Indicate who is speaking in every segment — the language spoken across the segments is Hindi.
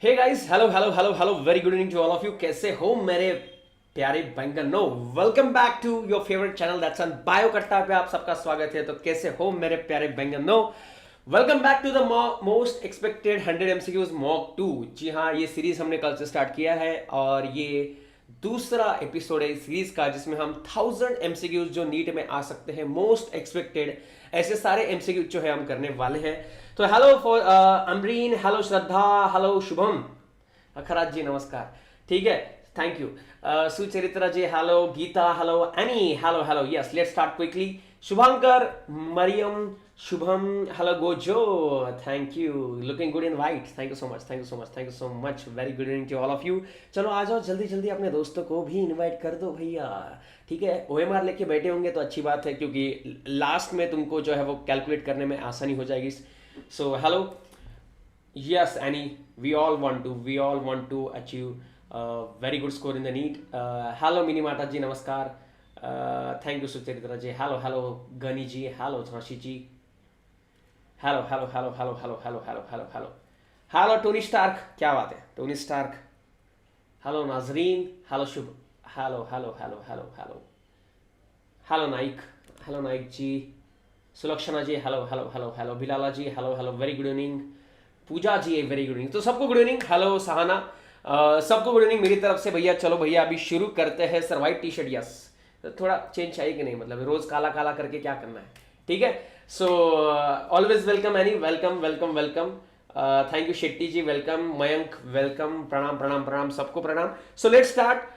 Speaker 1: Hey guys, hello hello hello hello, very good evening to all of you. कैसे हो मेरे प्यारे बैंगनो? Welcome back to your favourite channel that's on Bio Katta पे आप सबका स्वागत है। तो कैसे हो मेरे प्यारे बैंगनो? Welcome back to the most expected 100 MCQs mock 2। जी हाँ, ये सीरीज हमने कल से स्टार्ट किया है और ये दूसरा एपिसोड है इस सीरीज का जिसमें हम 1000 एमसीक्यूज जो नीट में आ सकते हैं, मोस्ट एक्सपेक्टेड ऐसे सारे एमसीक्यूज जो है हम करने वाले हैं। तो hello for Amreen, hello Shraddha, hello Shubham, Akhraj ji नमस्कार, ठीक है, thank you. Sucharitra ji hello, Geeta hello, Annie hello hello, yes let's start quickly. Shubhankar, Mariyam, Shubham hello, Gojo, thank you, looking good in white, thank you so much, thank you so much, thank you so much, very good evening to all of you. चलो आ जाओ, जल्दी जल्दी अपने दोस्तों को भी इनवाइट कर दो भैया, ठीक है। ओएमआर लेके बैठे होंगे तो अच्छी बात है क्योंकि लास्ट में तुमको जो है वो कैलकुलेट करने में आसानी हो जाएगी। So hello, yes Annie, we all want to achieve very good score in the NEET. Hello Mini Mata ji, namaskar, thank you Sucharitra ji, hello hello Gani ji, hello Jhansi ji, hello hello hello hello hello hello hello hello hello hello Tony Stark, क्या बात है Tony Stark, hello Nazreen, hello Shubh, hello hello hello hello hello hello Naik ji, Sulakshana ji hello hello hello hello, Bilala ji hello hello, very good evening, Pooja ji very good evening, तो सबको गुड इवनिंग, हेलो सहाना, सबको गुड इवनिंग मेरी तरफ से भैया। चलो भैया अभी शुरू करते हैं। Sir white T shirt, yes, तो थोड़ा चेंज चाहिए कि नहीं, मतलब रोज काला काला करके क्या करना है, ठीक है। So always welcome Annie, welcome welcome welcome, thank you Shetty ji, welcome Mayank, welcome, प्रणाम प्रणाम प्रणाम, सबको प्रणाम। So let's start,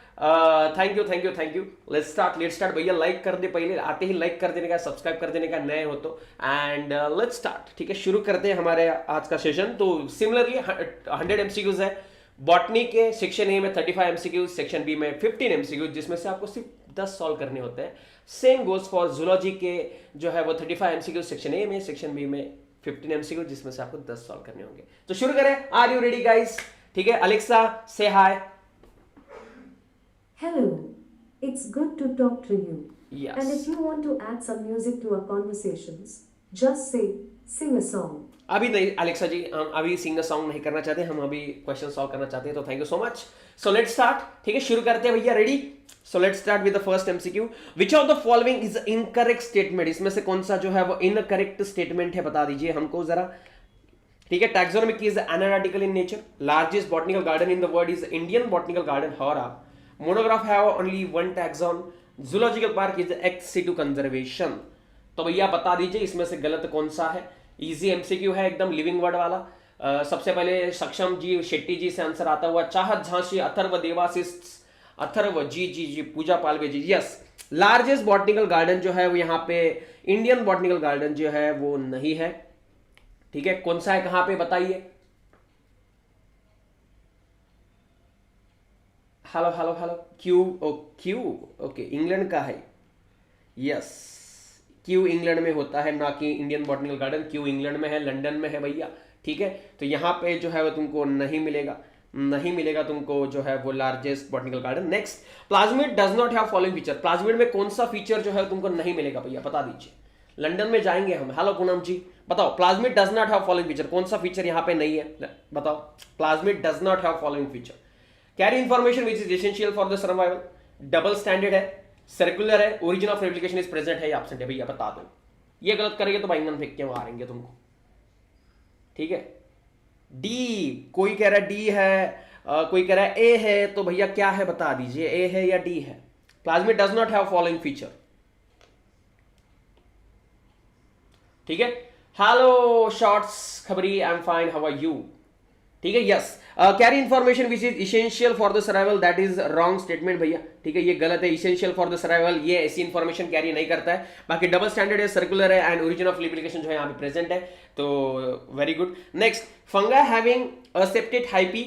Speaker 1: thank you thank you thank you, let's start भैया। लाइक कर दे, पहले आते ही लाइक कर देने का, सब्सक्राइब कर देने का नए हो तो, एंड लेट्स स्टार्ट, ठीक है, शुरू करते हैं हमारे आज का सेशन। तो सिमिलरली 100 एमसीक्यूज है, बॉटनी के सेक्शन ए में 35 एमसीक्यूज, सेक्शन बी में 15 एमसीक्यूज जिसमें से आपको सिर्फ 10 सॉल्व करने होते हैं। सेम गोज फॉर जूलॉजी के जो है वो 35 एमसीक्यूज सेक्शन ए में, सेक्शन बी में 15 एमसीक्यूज जिसमें से आपको 10 सॉल्व करने होंगे। तो शुरू करें, आर यू रेडी गाइस? ठीक है, अलेक्सा से हाय।
Speaker 2: Hello, it's good to talk to you.
Speaker 1: Yes.
Speaker 2: And if you want to add some music to our conversations, just say, sing a song.
Speaker 1: अभी नहीं अलेक्सा जी, हम अभी सिंगर सॉन्ग नहीं करना चाहते, हम अभी क्वेश्चन सॉल्व करना चाहते हैं, तो thank you so much. So let's start, ठीक है, शुरू करते हैं भैया, ready? So let's start with the first MCQ. Which of the following is incorrect statement? इसमें से कौन सा जो है वो इनकरेक्ट स्टेटमेंट है, बता दीजिए हमको जरा, ठीक है। Taxonomic is analytical in nature, largest botanical garden in the world is Indian botanical garden Howrah, monograph have only one taxon, zoological park is ex situ conservation. तो भैया बता दीजिए इसमें से गलत कौन सा है। इजी एमसीक्यू है एकदम, लिविंग वर्ड वाला। सबसे पहले सक्षम जी, शेट्टी जी से आंसर आता हुआ, चाहत झांसी, अथर्व देवाशीष, अथर्व जी जी जी, पूजा पालवे जी, यस। लार्जेस्ट बॉटनिकल गार्डन जो है वो यहाँ पे इंडियन बॉटनिकल गार्डन जो है वो नहीं है, ठीक है। कौन सा है, कहां पे बताइए? Hello hello hello, Q, O Q, okay, England का है, यस, क्यू इंग्लैंड में होता है, ना कि Indian botanical garden. Q England में है, लंदन में है भैया, ठीक है। तो यहाँ पे जो है वो तुमको नहीं मिलेगा, नहीं मिलेगा तुमको जो है वो largest botanical garden. Next, plasmid does not have following feature. Plasmid में कौन सा फीचर जो है तुमको नहीं मिलेगा भैया, बता दीजिए। लंदन में जाएंगे हम, हेलो पूनम जी, बताओ plasmid does not have following feature, कौन सा फीचर यहाँ पे नहीं है, बताओ। Plasmid does not have following feature, carry information which is essential for the survival, double standard है, सर्कुलर है, origin of replication is present है या एब्सेंट है, भैया बता दो। ये गलत करेंगे तो बैंगन फेंक के मारेंगे तुमको, ठीक है। डी, कोई कह रहा है डी है, कोई कह रहा है ए है, तो भैया क्या है बता दीजिए, ए है या डी है? Plasmid does not have following feature, ठीक है। Hello shorts Khabri, I am fine, how are you, ठीक है, yes. Carry information which is essential for the survival, that is wrong statement भैया, ठीक है, ये गलत है। इसेंशियल फॉर द सर्वाइवल ये ऐसी इंफॉर्मेशन कैरी नहीं करता है। बाकी डबल स्टैंडर्ड है, सर्कुलर है, एंड ओरिजिन ऑफ रेप्लिकेशन जो है यहाँ पे प्रेजेंट है, तो very good. Next, fungi having aseptate hyphae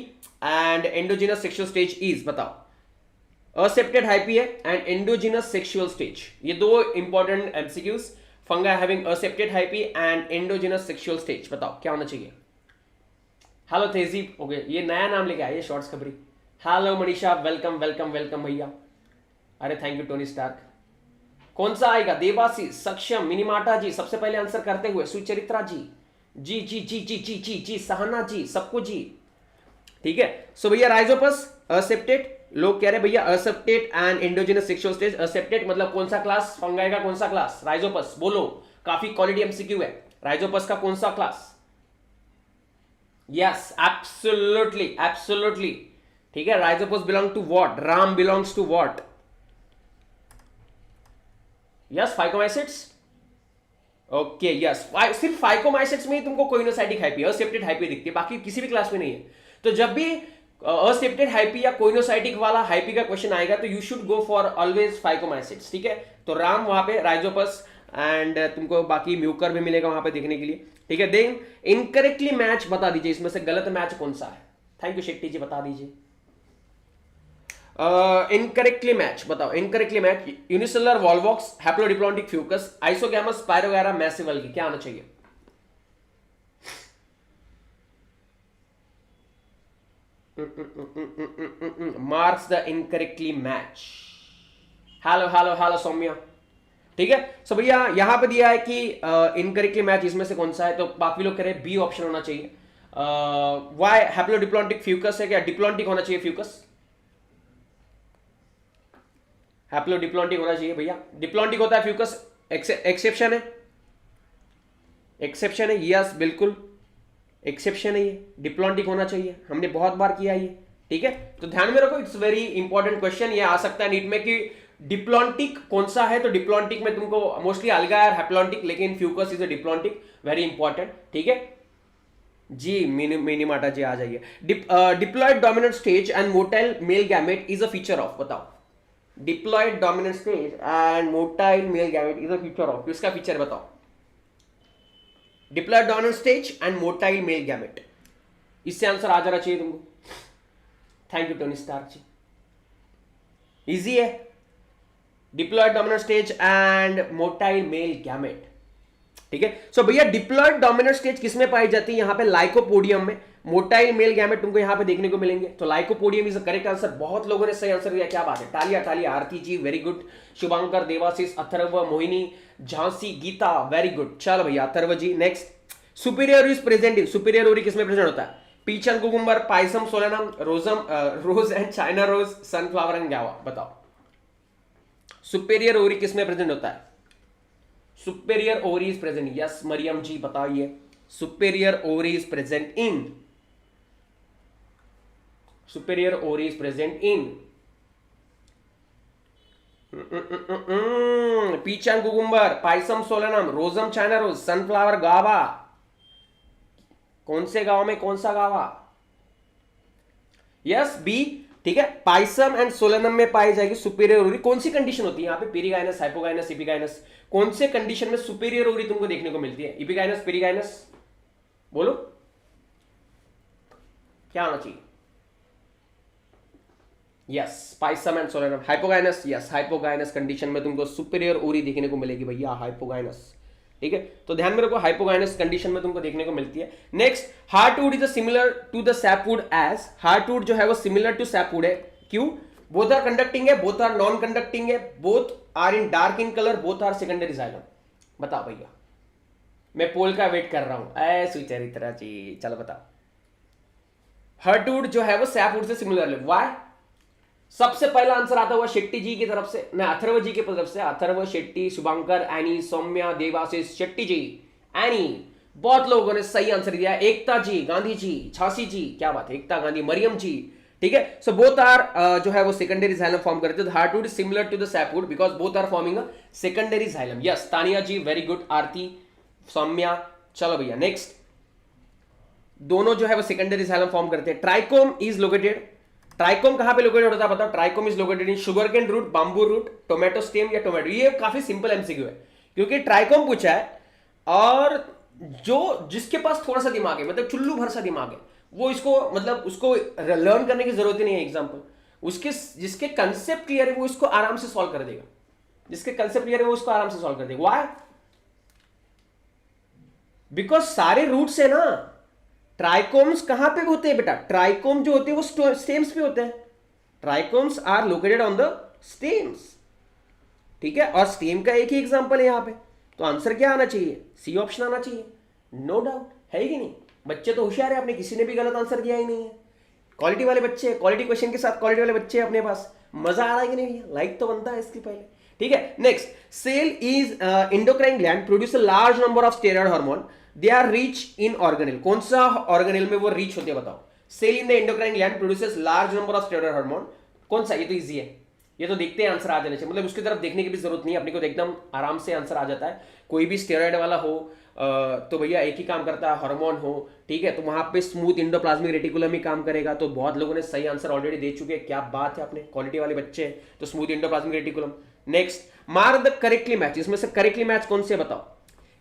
Speaker 1: and endogenous sexual stage is, बताओ। असेप्टेड हाइपी है एंड एंडोजिनस सेक्सुअल स्टेज, ये दो important MCQs. Fungi having aseptate hyphae and endogenous sexual stage, बताओ क्या होना चाहिए। हेलो तेजीब, ओके, ये नया नाम लेके आइए शॉर्ट्स खबरी। Hello Manisha, welcome welcome welcome भैया, अरे थैंक यू टोनी स्टार्क। कौन सा आएगा? देवासी, सक्षम, मिनीमाटा जी सबसे पहले आंसर करते हुए, सुचरित्रा जी जी जी जी जी जी जी जी, सहना जी, सबको जी, ठीक है। सो भैया राइजोपस असेप्टेट, लोग कह रहे भैया असेप्टेट एंड एंडोजेनस सेक्सुअल स्टेज। असेप्टेट मतलब कौन सा क्लास, फंगाई का कौन सा क्लास, राइजोपस बोलो, काफी क्वालिटी एमसीक्यू है। राइजोपस का कौन सा क्लास? यस एब्सोल्युटली एब्सोल्युटली, ठीक है। Rhizopus belong to what, Ram belongs to what? Yes Phycomycetes, okay yes. सिर्फ फाइकोमाइसिट्स में ही तुमको कोइनोसाइटिक हाइपी, असेप्टेड हाइपी दिखती है, बाकी किसी भी क्लास में नहीं है। तो जब भी असेप्टेड हाइपी या कोइनोसाइटिक वाला हाइपी का क्वेश्चन आएगा तो you should go for always Phycomycetes, ठीक है। तो राम वहां पे, राइजोपस एंड तुमको बाकी म्यूकर भी मिलेगा वहां पे देखने के लिए, ठीक है। देन इनकरेक्टली मैच बता दीजिए, इसमें से गलत मैच कौन सा है? थैंक यू शेट्टी जी, बता दीजिए। इनकरेक्टली मैच बताओ, incorrectly match unicellular Volvox, haplodiplontic Fucus, isogamous, Spirogyra, मैसिवल की क्या आना चाहिए? Marks the incorrectly match. Hello hello hello Saumya, ठीक है। सो भैया यहां पे दिया है कि इनकरेक्टली मैच इसमें से कौन सा है, तो बाकी लोग कह रहे हैं बी ऑप्शन होना चाहिए। वाई हैप्लोडिप्लॉन्टिक फ्यूकस है क्या? डिप्लॉन्टिक होना चाहिए फ्यूकस, हैप्लोडिप्लॉन्टिक होना चाहिए भैया। डिप्लॉन्टिक होता है फ्यूकस, एक्सेप्शन है, एक्सेप्शन है, यस बिल्कुल एक्सेप्शन है, ये डिप्लॉन्टिक होना चाहिए, हमने बहुत बार किया ये, ठीक है। तो ध्यान में रखो, इट्स वेरी इंपॉर्टेंट क्वेश्चन, ये आ सकता है नीट में कि डिप्लॉन्टिक कौन सा है। तो डिप्लॉन्टिक में तुमको मोस्टली अलगा है हैप्लॉन्टिक, लेकिन Fucus is a diplontic, very important, ठीक है जी। मिनीमाटा जी आ जाइए। Diploid dominant stage and motile male gamete is a feature of, बताओ। Diploid dominant stage and motile male gamete is a feature of, किसका फीचर बताओ? Diploid dominant stage and motile male gamete, इससे आंसर आ जाना चाहिए तुमको। Thank you Tony Stark ji, easy है। Diploid dominant stage and motile male gamete, ठीक है। सो भैया डिप्लॉयड डोमिनेंट स्टेज किसमें पाई जाती है? यहां पे लाइकोपोडियम में। मोटाइल मेल गैमेट तुमको यहां पे देखने को मिलेंगे, तो Lycopodium is the correct answer. बहुत लोगों ने सही आंसर दिया, क्या बात है, तालिया तालिया। Aarti ji very good, Shubhankar, Devashish, Atharva, Mohini, Jhansi, Geeta very good. चलो भैया Atharva ji next. Superior is present in, superior ovary किसमें प्रेजेंट होता है? पीचन cucumber, Pisum Solanum, rose and China rose, sunflower and guava, बताओ सुपीरियर ओरी किसमें प्रेजेंट होता है? Superior ovary is present, yes Mariam ji बताइए। Superior ovary is present in, superior ovary is present in पीचन कुकुम्बर, पाइसम सोलेनम, रोजम चाइना रोज, सनफ्लावर गावा। कौन से गांव में कौन सा गावा? यस बी, ठीक है। पाइसम एंड सोलेनम में पाई जाएगी सुपीरियर ओरी। कौन सी कंडीशन होती है यहाँ पे? Perigynous, hypogynous, epigynous. कौन से कंडीशन में सुपीरियर ओरी तुमको देखने को मिलती है? इपिगाइनस, पेरिगाइनस, बोलो क्या आना चाहिए? Yes Pisum and Solanum. Hypogynous, yes hypogynous condition में तुमको सुपीरियर ओरी देखने को मिलेगी भैया, हाइपोगाइनस, ठीक है। तो ध्यान में रखो हाइपोगाइनस कंडीशन में तुमको देखने को मिलती है। Next, heartwood is similar to the sapwood as, heartwood जो है वो सिमिलर टू सैपवुड है, क्यों? बोथ आर कंडक्टिंग है, बोथ आर नॉन कंडक्टिंग है, both are in dark in colour, both are secondary xylem. बताओ भैया, मैं पोल का वेट कर रहा हूं। ऐ सुचरित्रा जी, चलो बताओ। हार्टवुड जो है वो सैपवुड से सिमिलर है, व्हाई? सबसे पहला आंसर आता हुआ शेट्टी जी की तरफ से, ना अथर्व जी की तरफ से। अथर्व, शेट्टी, शुभांकर, एनी, सौम्या, देवाशीष, शेट्टी जी, एनी, बहुत लोगों ने सही आंसर दिया। एकता जी, गांधी जी, झांसी जी, क्या बात है, एकता गांधी, मरियम जी, ठीक है। सो बोथ आर जो है वो सेकेंडरी जाइलम फॉर्म करते हैं। Heartwood is similar to the sapwood because both are forming a secondary xylem. Yes Tania ji very good, Aarti, Saumya. चलो भैया नेक्स्ट, दोनों जो है वो सेकेंडरी जाइलम फॉर्म करते हैं। ट्राइकोम इज लोकेटेड, ट्राइकोम कहां पे लोकेटेड होता है बताओ? Trichome is located in sugar cane root, bamboo root, tomato stem या टोमेटो। ये काफी सिंपल एमसीक्यू है क्योंकि ट्राइकोम पूछा है, और जो जिसके पास थोड़ा सा दिमाग है, मतलब चुल्लू भर सा दिमाग है, वो इसको मतलब उसको लर्न करने की जरूरत ही नहीं है। एग्जाम्पल, उसके जिसके कंसेप्ट क्लियर है वो इसको आराम से सॉल्व कर देगा, जिसके कंसेप्ट क्लियर है वो उसको आराम से सॉल्व कर देगा। व्हाई? बिकॉज सारे रूट्स है ना। ट्राइकोम्स कहां पे होते हैं बेटा? ट्राइकोम जो होते हैं वो स्टेम्स पे होते हैं। Trichomes are located on the stems, ठीक है। और स्टेम का एक ही एग्जांपल है यहां पे, तो आंसर क्या आना चाहिए? सी ऑप्शन आना चाहिए, नो डाउट, है कि नहीं? बच्चे तो होशियार है, आपने किसी ने भी गलत आंसर दिया ही नहीं है। क्वालिटी वाले बच्चे, क्वालिटी क्वेश्चन के साथ क्वालिटी वाले बच्चे अपने पास, मजा आ रहा है कि नहीं भैया? लाइक तो बनता है इसके पहले, ठीक है। Next, cell is endocrine gland produce a large number of steroid hormone, they are rich in organelle. कौन सा ऑर्गेनेल में वो रिच होते हैं बताओ? Cell in the endocrine gland produces large number of steroid hormone, कौन सा? ये तो इजी है, ये तो देखते हैं आंसर आ जाने चाहिए, मतलब उसकी तरफ देखने की भी जरूरत नहीं है, अपने को एकदम आराम से आंसर आ जाता है। कोई भी स्टेरॉइड वाला हो तो भैया एक ही काम करता है, हार्मोन हो, ठीक है, तो वहां पे स्मूथ इंडोप्लाज्मिक रेटिकुलम ही काम करेगा। तो बहुत लोगों ने सही आंसर ऑलरेडी दे चुके हैं, क्या बात है, अपने क्वालिटी वाले बच्चे हैं, तो smooth endoplasmic reticulum. Next, mark the correctly match, इसमें से करेक्टली मैच कौन से बताओ?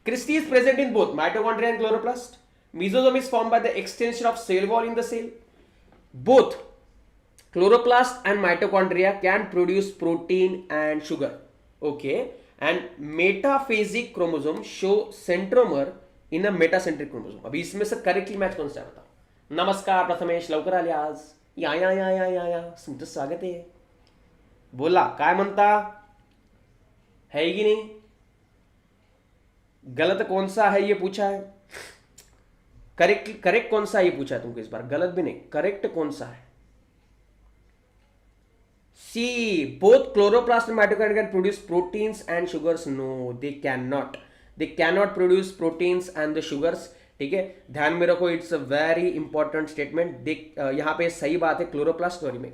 Speaker 1: Cristae is present in both mitochondria and chloroplast, mesosome is formed by the extension of cell wall in the cell, both chloroplast and mitochondria can produce protein and sugar, okay, and metaphasic chromosome show centromer in a metacentric chromosome। अभी इसमें से करेक्टली मैच कौन सा है बताओ? नमस्कार प्रथमेश, लवकर आले आज, या तुमचं स्वागत आहे, बोला काय म्हणता, है कि नहीं? गलत कौन सा है ये पूछा है, करेक्ट कौन सा है ये पूछा है तुमको इस बार, गलत भी नहीं, करेक्ट कौन सा है? C, both chloroplast and mitochondria can produce proteins and sugars. No, they can not produce proteins and the sugars, ठीक है, ध्यान में रखो, it's a very important statement. यहां पे सही बात है, क्लोरोप्लास्ट सॉरी में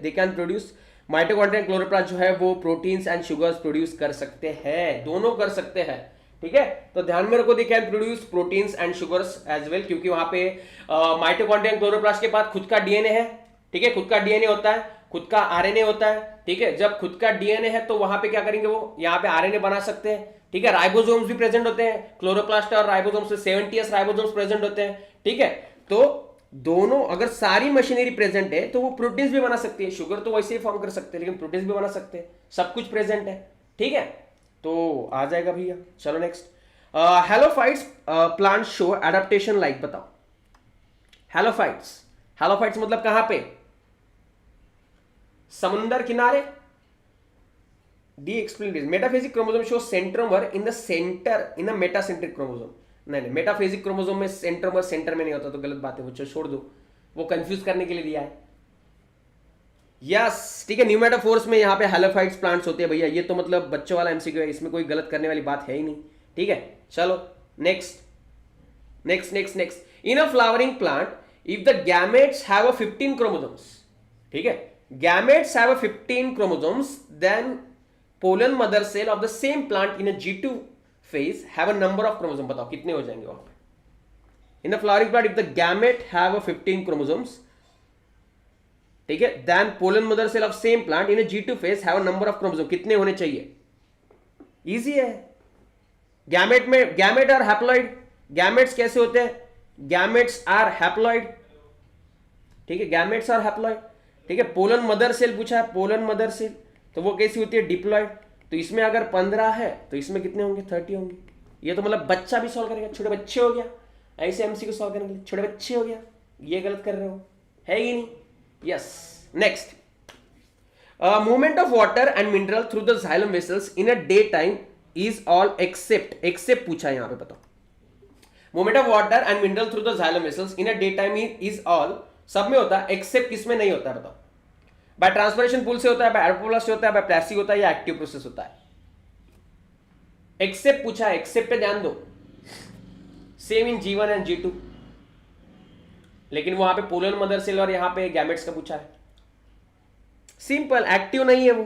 Speaker 1: they can produce, mitochondria chloroplast जो है वो प्रोटीन्स एंड शुगर्स प्रोड्यूस कर सकते हैं, दोनों कर सकते हैं, ठीक है। तो ध्यान में रखो, they can produce proteins and sugars as well, क्योंकि वहां पे माइटोकॉन्ड्रिया क्लोरोप्लास्ट के पास खुद का डीएनए है, ठीक है, खुद का डीएनए होता है, खुद का आरएनए होता है, ठीक है। जब खुद का डीएनए है तो वहां पे क्या करेंगे, वो यहाँ पे आरएनए बना सकते हैं, ठीक है। राइबोसोम्स भी प्रेजेंट होते हैं, क्लोरोप्लास्ट और राइबोसोम्स, 70s राइबोसोम्स प्रेजेंट होते हैं, ठीक है। तो दोनों अगर सारी मशीनरी प्रेजेंट है तो वो प्रोटीन्स भी बना सकती है, शुगर तो वैसे ही फॉर्म कर सकते हैं लेकिन प्रोटीन्स भी बना सकते हैं, सब कुछ प्रेजेंट है, ठीक है। तो आ जाएगा भैया, चलो next, halophytes plant show adaptation like, बताओ हेलोफाइट्स मतलब कहां पे? समुंदर किनारे। D explain this, metaphasic chromosome show centromere in the centre in a metacentric chromosome. नहीं, मेटाफेजिक क्रोमोसोम में सेंट्रोमर सेंटर में नहीं होता, तो गलत बात है, वो छोड़ दो, वो कंफ्यूज करने के लिए दिया है। यस, ठीक है, न्यूमेटोफोर्स में यहाँ पे हेलोफाइट्स प्लांट्स होते हैं भैया, ये तो मतलब बच्चों वाला एमसीक्यू है, इसमें कोई गलत करने वाली बात है ही नहीं, ठीक है। चलो next, in a flowering plant if the gametes have a 15 chromosomes, ठीक है, gametes have a 15 chromosomes, then pollen mother cell of the same plant in a G2 phase have a number of chromosomes, बताओ कितने हो जाएंगे वहां पे? In the flowering plant if the gamete have a 15 chromosomes, ठीक है, then pollen mother cell of same plant in a G2 phase have a number of chromosomes, कितने होने चाहिए? इजी है। गैमेट में, गैमेट और हैप्लॉइड, गैमेट्स कैसे होते हैं? गैमेट्स आर हैप्लॉइड, ठीक है, गैमेट्स आर हैप्लॉइड, ठीक है। पोलन मदर सेल पूछा है, पोलन मदर सेल, तो वो कैसी होती है? डिप्लॉइड। तो इसमें अगर 15 है तो इसमें कितने होंगे? 30 होंगे। ये तो मतलब बच्चा भी सॉल्व करेगा, छोटे बच्चे हो गया, ऐसे एमसी को सॉल्व करने के लिए छोटे बच्चे हो गया, ये गलत कर रहे हो, है ही नहीं। Yes, next, movement of water and mineral through the xylem vessels in a day time is all except पूछा है यहाँ पे, बताओ। Movement of water and mineral through the xylem vessels in a day time is all, सब में होता है, एक्सेप्ट किसमें नहीं होता है बताओ? बाय ट्रांसपिरेशन पूल से होता है, बाय एरोपोलास्ट से होता है, बाय प्लास्टिक होता है, या एक्टिव प्रोसेस होता है? एक्सेप्ट पूछा है, एक्सेप्ट पे ध्यान दो। Same in G1 and G2, लेकिन वहां पे पोलन मदर सेल और यहां पे गैमेट्स का पूछा है। सिंपल, एक्टिव नहीं है वो,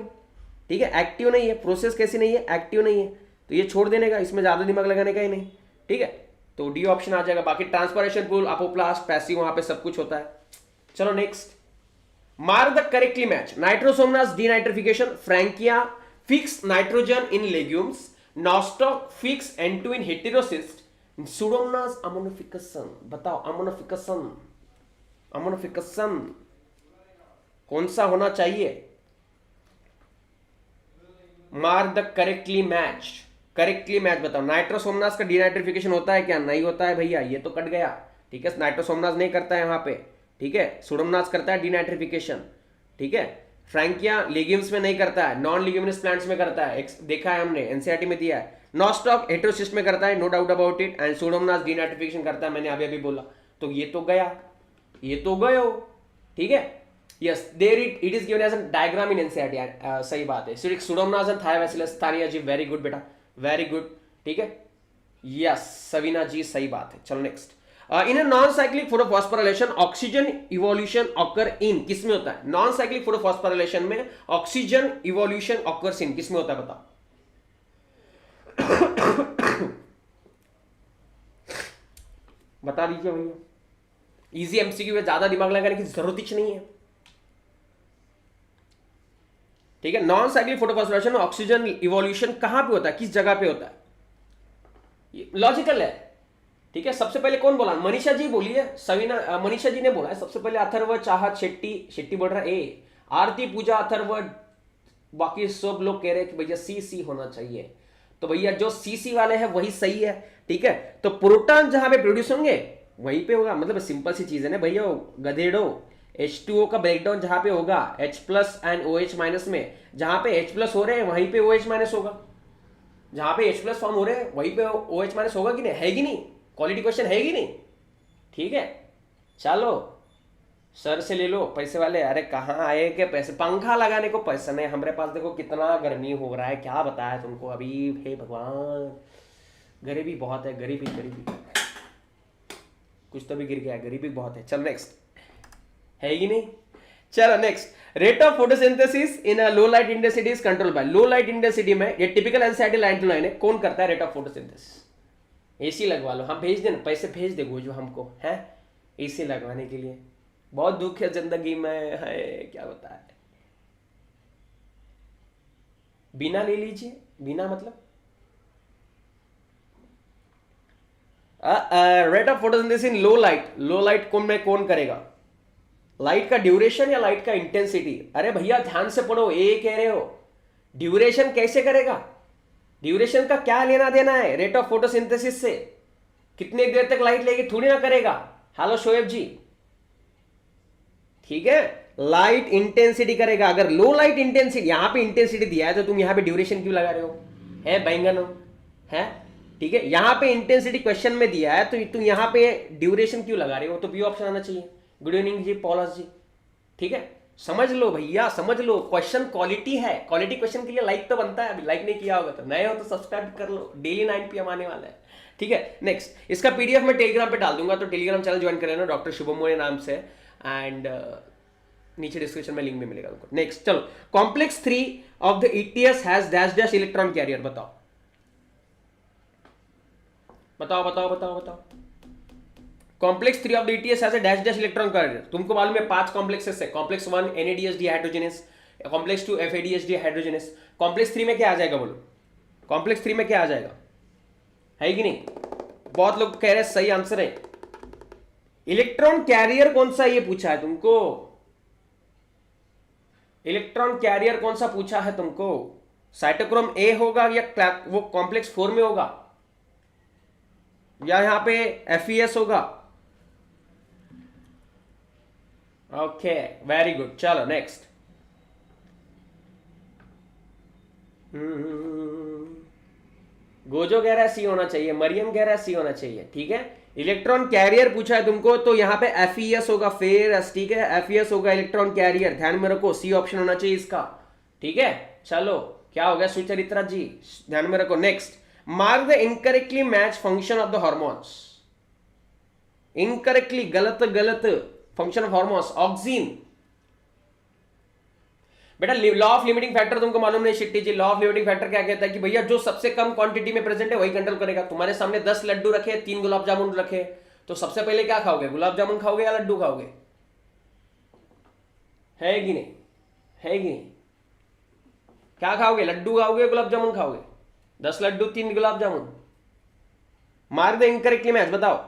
Speaker 1: ठीक है, एक्टिव नहीं है, प्रोसेस कैसी नहीं है? एक्टिव नहीं है, तो ये छोड़ देने का, इसमें ज्यादा दिमाग लगाने का ही नहीं, ठीक है। तो डी ऑप्शन आ जाएगा। बाकी ट्रांसपिरेशन पूल, अपोप्लास्ट, पैसिव, वहां पे सब कुछ होता है। चलो next, mark the correctly match, Nitrosomonas denitrification, Frankia fix nitrogen in legumes, Nostoc fix N2 in heterocyst, Pseudomonas ammonification, बताओ अमोनोफिकेशन कौन सा होना चाहिए? मार्क द करेक्टली मैच बताओ। नाइट्रोसोमनास का डीनाइट्रिफिकेशन होता है क्या? नहीं होता है भैया, ये तो कट गया, ठीक है, नाइट्रोसोमनास नहीं करता है वहां पे, ठीक है, सुडोमोनास करता है डीनाइट्रिफिकेशन, ठीक है। फ्रैंकिया लेग्यूम्स में नहीं करता है, नॉन लिग्यूमिनस प्लांट्स में करता है, देखा है हमने, एनसीईआरटी में दिया है। नॉस्टॉक हेटेरोसिस्ट में करता है, no doubt about it, and Pseudomonas denitrification करता है, मैंने अभी बोला। तो ये तो गया, ये तो गयो, ठीक है, yes there it is given as a diagram in NCERT, सही बात है। सिर्फ Pseudomonas and Thiobacillus, Tania ji very good बेटा, वेरी गुड, ठीक है, यस सवीना जी सही बात है। चलो next, in non cyclic photophosphorylation oxygen evolution occur in, किस में होता है? नॉन साइक्लिक फोटोफॉस्फोराइलेशन में ऑक्सीजन इवोल्यूशन ऑकर्स इन, किस में होता है बताओ? बता दीजिए भैया, इजी एमसीक्यू है, ज्यादा दिमाग लगाने की जरूरत ही नहीं है, ठीक है। Non cyclic photophosphorylation oxygen evolution कहां पे होता है, किस जगह पे होता है? लॉजिकल है, ठीक है। सबसे पहले कौन बोला? मनीषा जी बोली है, सवीना मनीषा जी ने बोला है सबसे पहले। अथर्व चाहत शेट्टी बोल रहा है ए, आरती पूजा अथर्व, बाकी सब लोग कह रहे हैं कि भैया सी होना चाहिए, तो भैया जो सी वाले हैं वही सही है, ठीक है। तो प्रोटॉन जहां पे प्रोड्यूस होंगे वहीं पे होगा, मतलब सिंपल सी चीज है ना भैया, गधेड़ो। H2O का ब्रेकडाउन जहां पे होगा H plus and OH minus में, जहां पे H प्लस हो रहे हैं वहीं पे OH माइनस होगा, जहां पे H प्लस फॉर्म हो रहे हैं वहीं पे OH माइनस होगा कि नहीं? है कि नहीं? क्वालिटी क्वेश्चन है कि नहीं? ठीक है, चलो सर से ले लो पैसे वाले। अरे कहाँ आए के पैसे, पंखा लगाने को पैसा नहीं हमारे पास, देखो कितना गर्मी हो रहा है, क्या बताया तुमको अभी। हे भगवान, गरीबी बहुत है, गरीबी गरीबी, कुछ तो भी गिर गया, गरीबी बहुत है। चलो नेक्स्ट, है कि नहीं? चलो next, rate of photosynthesis in a low light intensity is control by. Low light intensity में ये typical NCERT line to line है, कौन करता है रेट ऑफ फोटोसिंथेसिस? एसी लगवा लो, हम भेज देना, पैसे भेज दे जो हमको है एसी लगवाने के लिए। बहुत दुख है जिंदगी में, है क्या बताए। बिना ले लीजिए, बिना मतलब rate of photosynthesis in low light. Low light कौन में कौन करेगा? लाइट का ड्यूरेशन या लाइट का इंटेंसिटी? अरे भैया ध्यान से पढ़ो, ये कह रहे हो ड्यूरेशन कैसे करेगा? ड्यूरेशन का क्या लेना देना है रेट ऑफ फोटोसिंथेसिस से? कितने देर तक लाइट लेगी थोड़ी ना करेगा। हेलो शोएब जी, ठीक है, लाइट इंटेंसिटी करेगा। अगर लो लाइट इंटेंसिटी, यहां पे इंटेंसिटी दिया है तो तुम यहां पे ड्यूरेशन क्यों लगा रहे हो? है बैंगन है, ठीक है, यहां पे इंटेंसिटी क्वेश्चन में दिया है तो तुम यहां पे ड्यूरेशन क्यों लगा रहे हो? तो बी ऑप्शन आना चाहिए। गुड इवनिंग जी पॉलस जी, ठीक है, समझ लो भैया, समझ लो, क्वेश्चन क्वालिटी है, क्वालिटी क्वेश्चन के लिए लाइक तो बनता है। अभी लाइक नहीं किया होगा तो नए हो तो सब्सक्राइब कर लो, डेली 9 PM आने वाला है, ठीक है। नेक्स्ट, इसका पीडीएफ मैं टेलीग्राम पे डाल दूंगा, तो टेलीग्राम चैनल ज्वाइन कर लेना, डॉक्टर शुभम मोरे नाम से, एंड नीचे डिस्क्रिप्शन में लिंक भी मिलेगा तुमको। नेक्स्ट चलो, complex 3 of the ETS has dash dash electron carrier. बताओ बताओ बताओ बताओ बताओ। Complex 3 of the ETS has a dash dash electron carrier. तुमको मालूम है 5 कॉम्प्लेक्सेस है। Complex 1 NADHD hydrogenase, complex 2 FADHD hydrogenase, complex 3 में क्या आ जाएगा बोलो? कॉम्प्लेक्स 3 में क्या आ जाएगा? है कि नहीं? बहुत लोग कह रहे हैं सही आंसर है। इलेक्ट्रॉन कैरियर कौन सा ये पूछा है तुमको? इलेक्ट्रॉन कैरियर कौन सा पूछा है तुमको? साइटोक्रोम ए होगा या वो कॉम्प्लेक्स 4 में होगा, या यहां पे FES होगा? ओके वेरी गुड, चलो नेक्स्ट। गोजो कह रहा है सी होना चाहिए, मरियम कह रहा है सी होना चाहिए, ठीक है। इलेक्ट्रॉन कैरियर पूछा है तुमको तो यहाँ पे FES होगा, फिर ठीक है, FES होगा इलेक्ट्रॉन कैरियर, ध्यान में रखो, सी ऑप्शन होना चाहिए इसका, ठीक है। चलो क्या हो गया सुचरित्रा जी, ध्यान में रखो। Next, mark the incorrectly match function of the hormones. Incorrectly, गलत गलत फंक्शन ऑफ हार्मोन्स। ऑक्सीन, बेटा लॉ ऑफ लिमिटिंग फैक्टर तुमको मालूम नहीं शिट्टी जी। लॉ ऑफ लिमिटिंग फैक्टर क्या कहता है कि भैया जो सबसे कम क्वांटिटी में प्रेजेंट है वही कंट्रोल करेगा। तुम्हारे सामने 10 लड्डू रखे, 3 गुलाब जामुन रखे, तो सबसे पहले क्या खाओगे? गुलाब जामुन खाओगे या लड्डू खाओगे? है कि नहीं? है कि नहीं? क्या खाओगे? लड्डू खाओगे, गुलाब जामुन खाओगे? 10 Laddu 3 gulab jamun. Mark the incorrectly match, बताओ।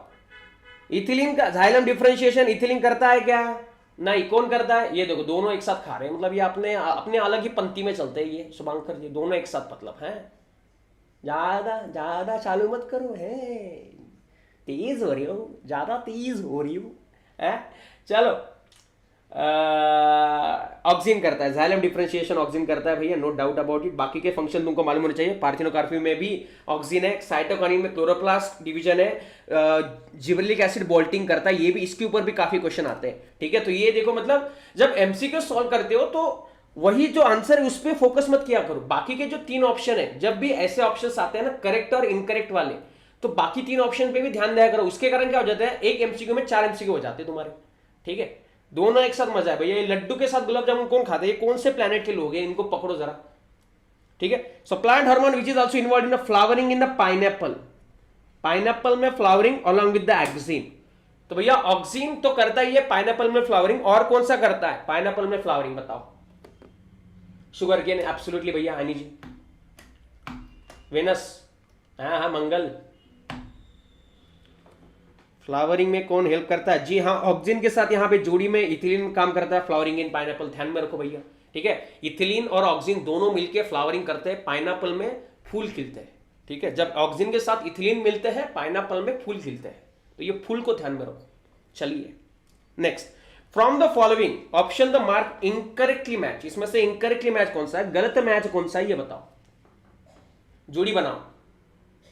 Speaker 1: इथिलीन का जाइलम डिफरेंशिएशन इथिलीन करता है क्या? नहीं। कौन करता है? ये देखो दोनों एक साथ खा रहे हैं, मतलब ये अपने अपने अलग ही पंक्ति में चलते हैं ये शुभांकर जी, दोनों एक साथ, मतलब है। ज्यादा ज्यादा चालू मत करो, है तेज हो रही हो, ज्यादा तेज हो रही हो, है। चलो ऑक्सीजन करता है, जाइलम डिफरेंशिएशन ऑक्सीजन करता है भैया, नो डाउट अबाउट इट। बाकी के फंक्शन तुमको मालूम होने चाहिए। पार्थिनोकार्पी में भी ऑक्सीजन है, साइटोकाइनिन में क्लोरोप्लास्ट डिवीजन है, जिबरेलिक एसिड बोल्टिंग करता है, ये भी, इसके ऊपर भी काफी क्वेश्चन आते हैं, ठीक है। तो ये देखो, मतलब जब एमसीक्यू सॉल्व करते हो तो वही जो आंसर है उस पर फोकस मत किया करो। बाकी के जो 3 ऑप्शन है, जब भी ऐसे ऑप्शन आते हैं ना करेक्ट और इनकरेक्ट वाले, तो बाकी 3 ऑप्शन पे भी ध्यान दिया करो। उसके कारण क्या हो जाता है, एक एमसीक्यू में 4 एमसीक्यू हो जाते हैं तुम्हारे, ठीक है। दोनों एक साथ मजा है भैया। ये लड्डू के साथ गुलाब जामुन कौन खाता है, ये कौन से प्लेनेट के लोग हैं, इनको पकड़ो जरा, ठीक है। So plant hormone which is also involve in the flowering in the pineapple, pineapple में flowering along with the auxin. तो भैया ऑक्सीन तो करता ही है पाइनएप्पल में फ्लावरिंग, और कौन सा करता है पाइनएप्पल में फ्लावरिंग, बताओ। शुगर केन, एब्सोल्युटली भैया, हनी जी। वेनस, हाँ मंगल। फ्लावरिंग में कौन हेल्प करता है, जी हाँ, ऑक्सीजन के साथ यहाँ पे जोड़ी में इथिलीन काम करता है फ्लावरिंग इन पाइनएप्पल, ध्यान में रखो भैया, ठीक है। इथिलीन और ऑक्सीजन दोनों मिलकर फ्लावरिंग करते हैं, पाइनएप्पल में फूल खिलते हैं, ठीक है। जब ऑक्सीजन के साथ इथिलीन मिलते हैं पाइनएप्पल में फूल खिलते हैं, तो ये फूल को ध्यान में रखो। चलिए next, from the following option the mark incorrectly match, इसमें से इनकरेक्टली मैच कौन सा है, गलत मैच कौन सा है, ये बताओ। जोड़ी बनाओ।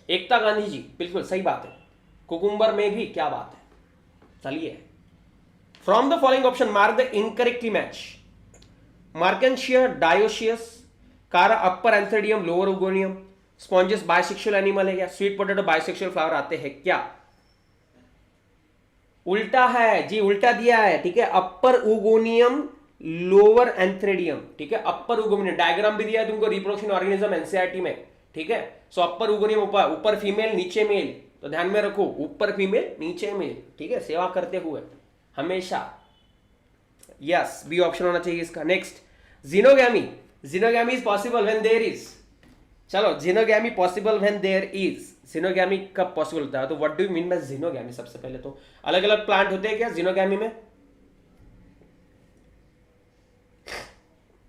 Speaker 1: एकता गांधी जी, बिल्कुल सही बात है। कुकुम्बर में भी, क्या बात है। चलिए, from the following option mark the incorrectly match, Marchantia dioecious, Chara upper antheridium lower oogonium, sponges bisexual animal है क्या, स्वीट पोटैटो बाइसेक्सुअल फ्लावर आते हैं क्या। उल्टा है जी, उल्टा दिया है, ठीक है। अपर उगोनियम लोअर एंथ्रेडियम, ठीक है। अपर उगोनियम डायग्राम भी दिया है तुमको, रिप्रोडक्शन ऑर्गेनिज्म एनसीईआरटी में, ठीक है। सो अपर उगोनियम ऊपर, ऊपर फीमेल नीचे मेल, तो ध्यान में रखो, ऊपर फीमेल नीचे मेल, ठीक है, सेवा करते हुए हमेशा। यस, बी ऑप्शन होना चाहिए इसका। Next, geitonogamy, geitonogamy is possible when there is, चलो, geitonogamy possible when there is, geitonogamy कब पॉसिबल होता है, तो what do you mean by geitonogamy. सबसे पहले तो अलग अलग प्लांट होते हैं क्या जिनोगैमी में,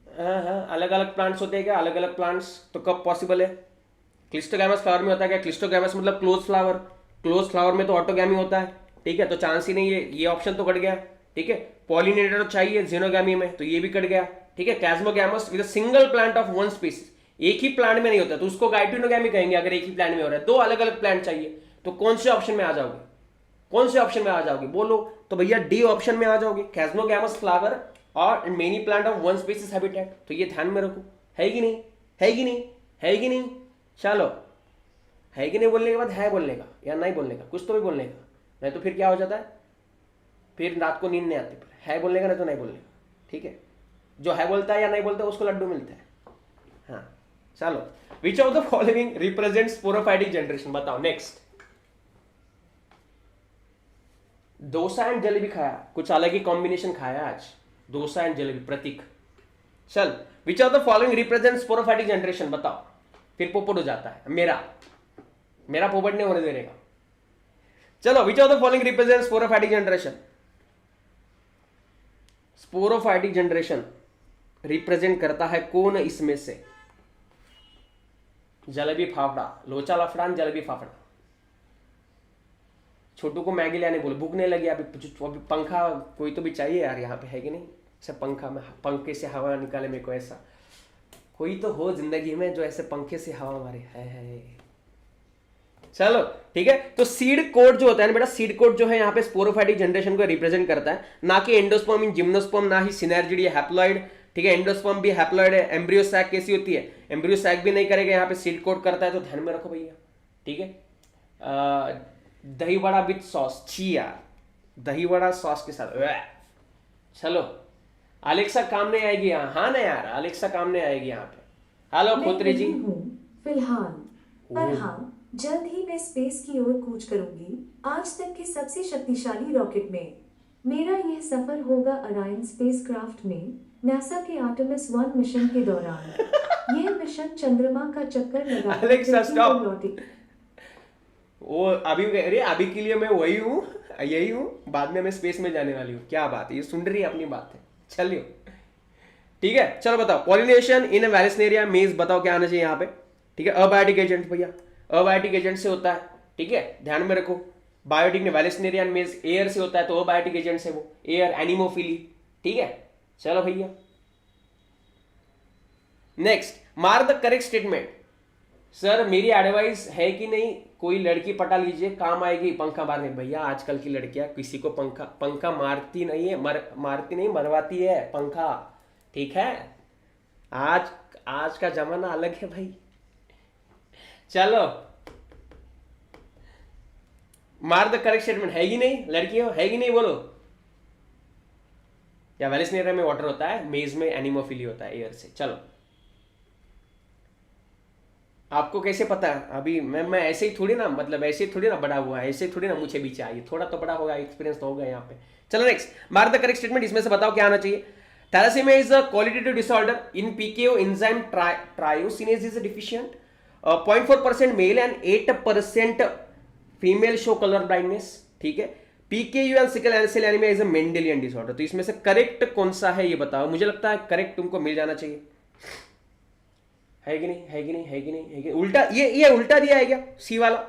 Speaker 1: हाँ, अलग अलग प्लांट्स होते हैं क्या, अलग अलग प्लांट्स, तो कब पॉसिबल है। क्लिस्टोगैमस फ्लावर में होता है क्या, क्लिस्टोगैमस मतलब क्लोज फ्लावर, क्लोज फ्लावर में तो ऑटोगैमी होता है, ठीक है, तो चांस ही नहीं है, ये ऑप्शन तो कट गया, ठीक है। पॉलिनेटर तो चाहिए जिनोगैमी में, तो ये भी कट गया, ठीक है। Chasmogamous with a single plant of one species, एक ही प्लांट में नहीं होता तो उसको गाइटिनोगैमी कहेंगे, अगर एक ही प्लांट में हो रहा है। दो अलग अलग प्लांट चाहिए, तो कौन से ऑप्शन में आ जाओगे, कौन से ऑप्शन में आ जाओगे, बोलो। तो भैया डी ऑप्शन में आ जाओगे, कैस्मोगैमस फ्लावर और many plant of one species habitat, तो ये ध्यान में रखो। है कि नहीं, है कि नहीं, है कि नहीं, चलो, है कि नहीं बोलने के बाद है बोलने का या नहीं बोलने का, कुछ तो भी बोलने का, नहीं तो फिर क्या हो जाता है, फिर रात को नींद नहीं आती, फिर है बोलने का नहीं तो नहीं बोलने का, ठीक है। जो है बोलता है या नहीं बोलता है उसको लड्डू मिलता है। हाँ चलो, विच of the following represent sporophytic generation, बताओ। नेक्स्ट, डोसा एंड जलेबी खाया, कुछ अलग ही कॉम्बिनेशन खाया आज, डोसा एंड जलेबी, प्रतीक। चल, विच of the following represent sporophytic generation, बताओ। फिर पोपट हो जाता है, मेरा पोपट नहीं होने देने का। चलो, विच of the following represent sporophytic generation, sporophytic generation represent करता है कौन इसमें से, जलेबी फाफड़ा, लोचा लफड़ा, जलेबी फाफड़ा। छोटू को मैगी लाने बोलो, भूख नहीं लगी, अभी पंखा कोई तो भी चाहिए यार यहाँ पे, है कि नहीं। ऐसे पंखा में, पंखे से हवा निकाले मेरे को, ऐसा कोई तो हो जिंदगी में जो ऐसे पंखे से हवा मारे, है। चलो ठीक है, तो सीड कोड जो होता है ना बेटा, सीड कोड जो है यहाँ पे स्पोरोफाइटिक जनरेशन को रिप्रेजेंट करता है, ना कि एंडोस्पर्म इन जिम्नोस्पर्म, ना ही सिनर्जिड हैप्लॉइड, ठीक है। एंडोस्पर्म भी हैप्लॉइड है, एम्ब्रियो सैक कैसी होती है, एम्ब्रियो सैक भी नहीं करेगा, यहाँ पे सीड कोड करता है, तो ध्यान में रखो भैया, ठीक है। दही वड़ा विथ सॉस, छी यार, दही वड़ा सॉस के साथ, चलो। अलेक्सा काम नहीं आएगी यहाँ, हाँ ना यार, अलेक्सा काम नहीं आएगी यहाँ पे। हेलो खोत्री जी,
Speaker 2: फिलहाल, पर हाँ, जल्द ही मैं स्पेस की ओर कूच करूंगी, आज तक के सबसे शक्तिशाली रॉकेट में। मेरा यह सफर होगा अरायन स्पेसक्राफ्ट में, नासा के आर्टेमिस 1 मिशन के दौरान। यह मिशन चंद्रमा का चक्कर लगाकर
Speaker 1: अलेक्सा स्टॉप,
Speaker 2: लौटे।
Speaker 1: वो अभी के लिए मैं वही हूँ, यही हूँ, बाद में मैं स्पेस में जाने वाली हूँ। क्या बात है, ये सुन रही है अपनी बात है, चलिए ठीक है। चलो बताओ, पॉलिनेशन इन वैलिसनेरिया मेज, बताओ क्या आना चाहिए यहाँ पे, ठीक है। अबायोटिक एजेंट भैया, अबायोटिक एजेंट से होता है, ठीक है, ध्यान में रखो। बायोटिक ने वैलिसनेरियन मेज एयर से होता है, तो अबायोटिक एजेंट से वो एयर, एनिमोफिली, ठीक है। चलो भैया next, mark the correct statement. Sir मेरी एडवाइस है कि नहीं, कोई लड़की पटा लीजिए, काम आएगी पंखा मारने। भैया आजकल की लड़कियां किसी को पंखा मारती नहीं है, मारती नहीं, मरवाती है पंखा। ठीक है, आज आज का जमाना अलग है भाई। चलो, मार द करेक्ट स्टेटमेंट। है कि नहीं लड़कियों, है कि नहीं बोलो। या वेलिस्नेरिया में वाटर होता है, मेज में एनिमोफिली होता है एयर से। चलो, आपको कैसे पता है? अभी मैं ऐसे ही थोड़ी ना, मतलब ऐसे ही थोड़ी ना बड़ा हुआ है, ऐसे थोड़ी ना मुझे भी चाहिए, थोड़ा तो बड़ा होगा, एक्सपीरियंस तो होगा यहाँ पे। चलो next, mark the correct statement. इसमें से बताओ क्या आना चाहिए। Thalassemia is a qualitative disorder in PKU enzyme tyrosinase is deficient. 0.4% male and 8% female show colour blindness. ठीक है, PKU and sickle cell anaemia is a Mendelian disorder. तो इसमें से करेक्ट कौन सा है ये बताओ। मुझे लगता है करेक्ट तुमको मिल जाना चाहिए। है कि नहीं, है कि नहीं, है कि नहीं, है कि नहीं? उल्टा, ये उल्टा दिया है क्या सी वाला।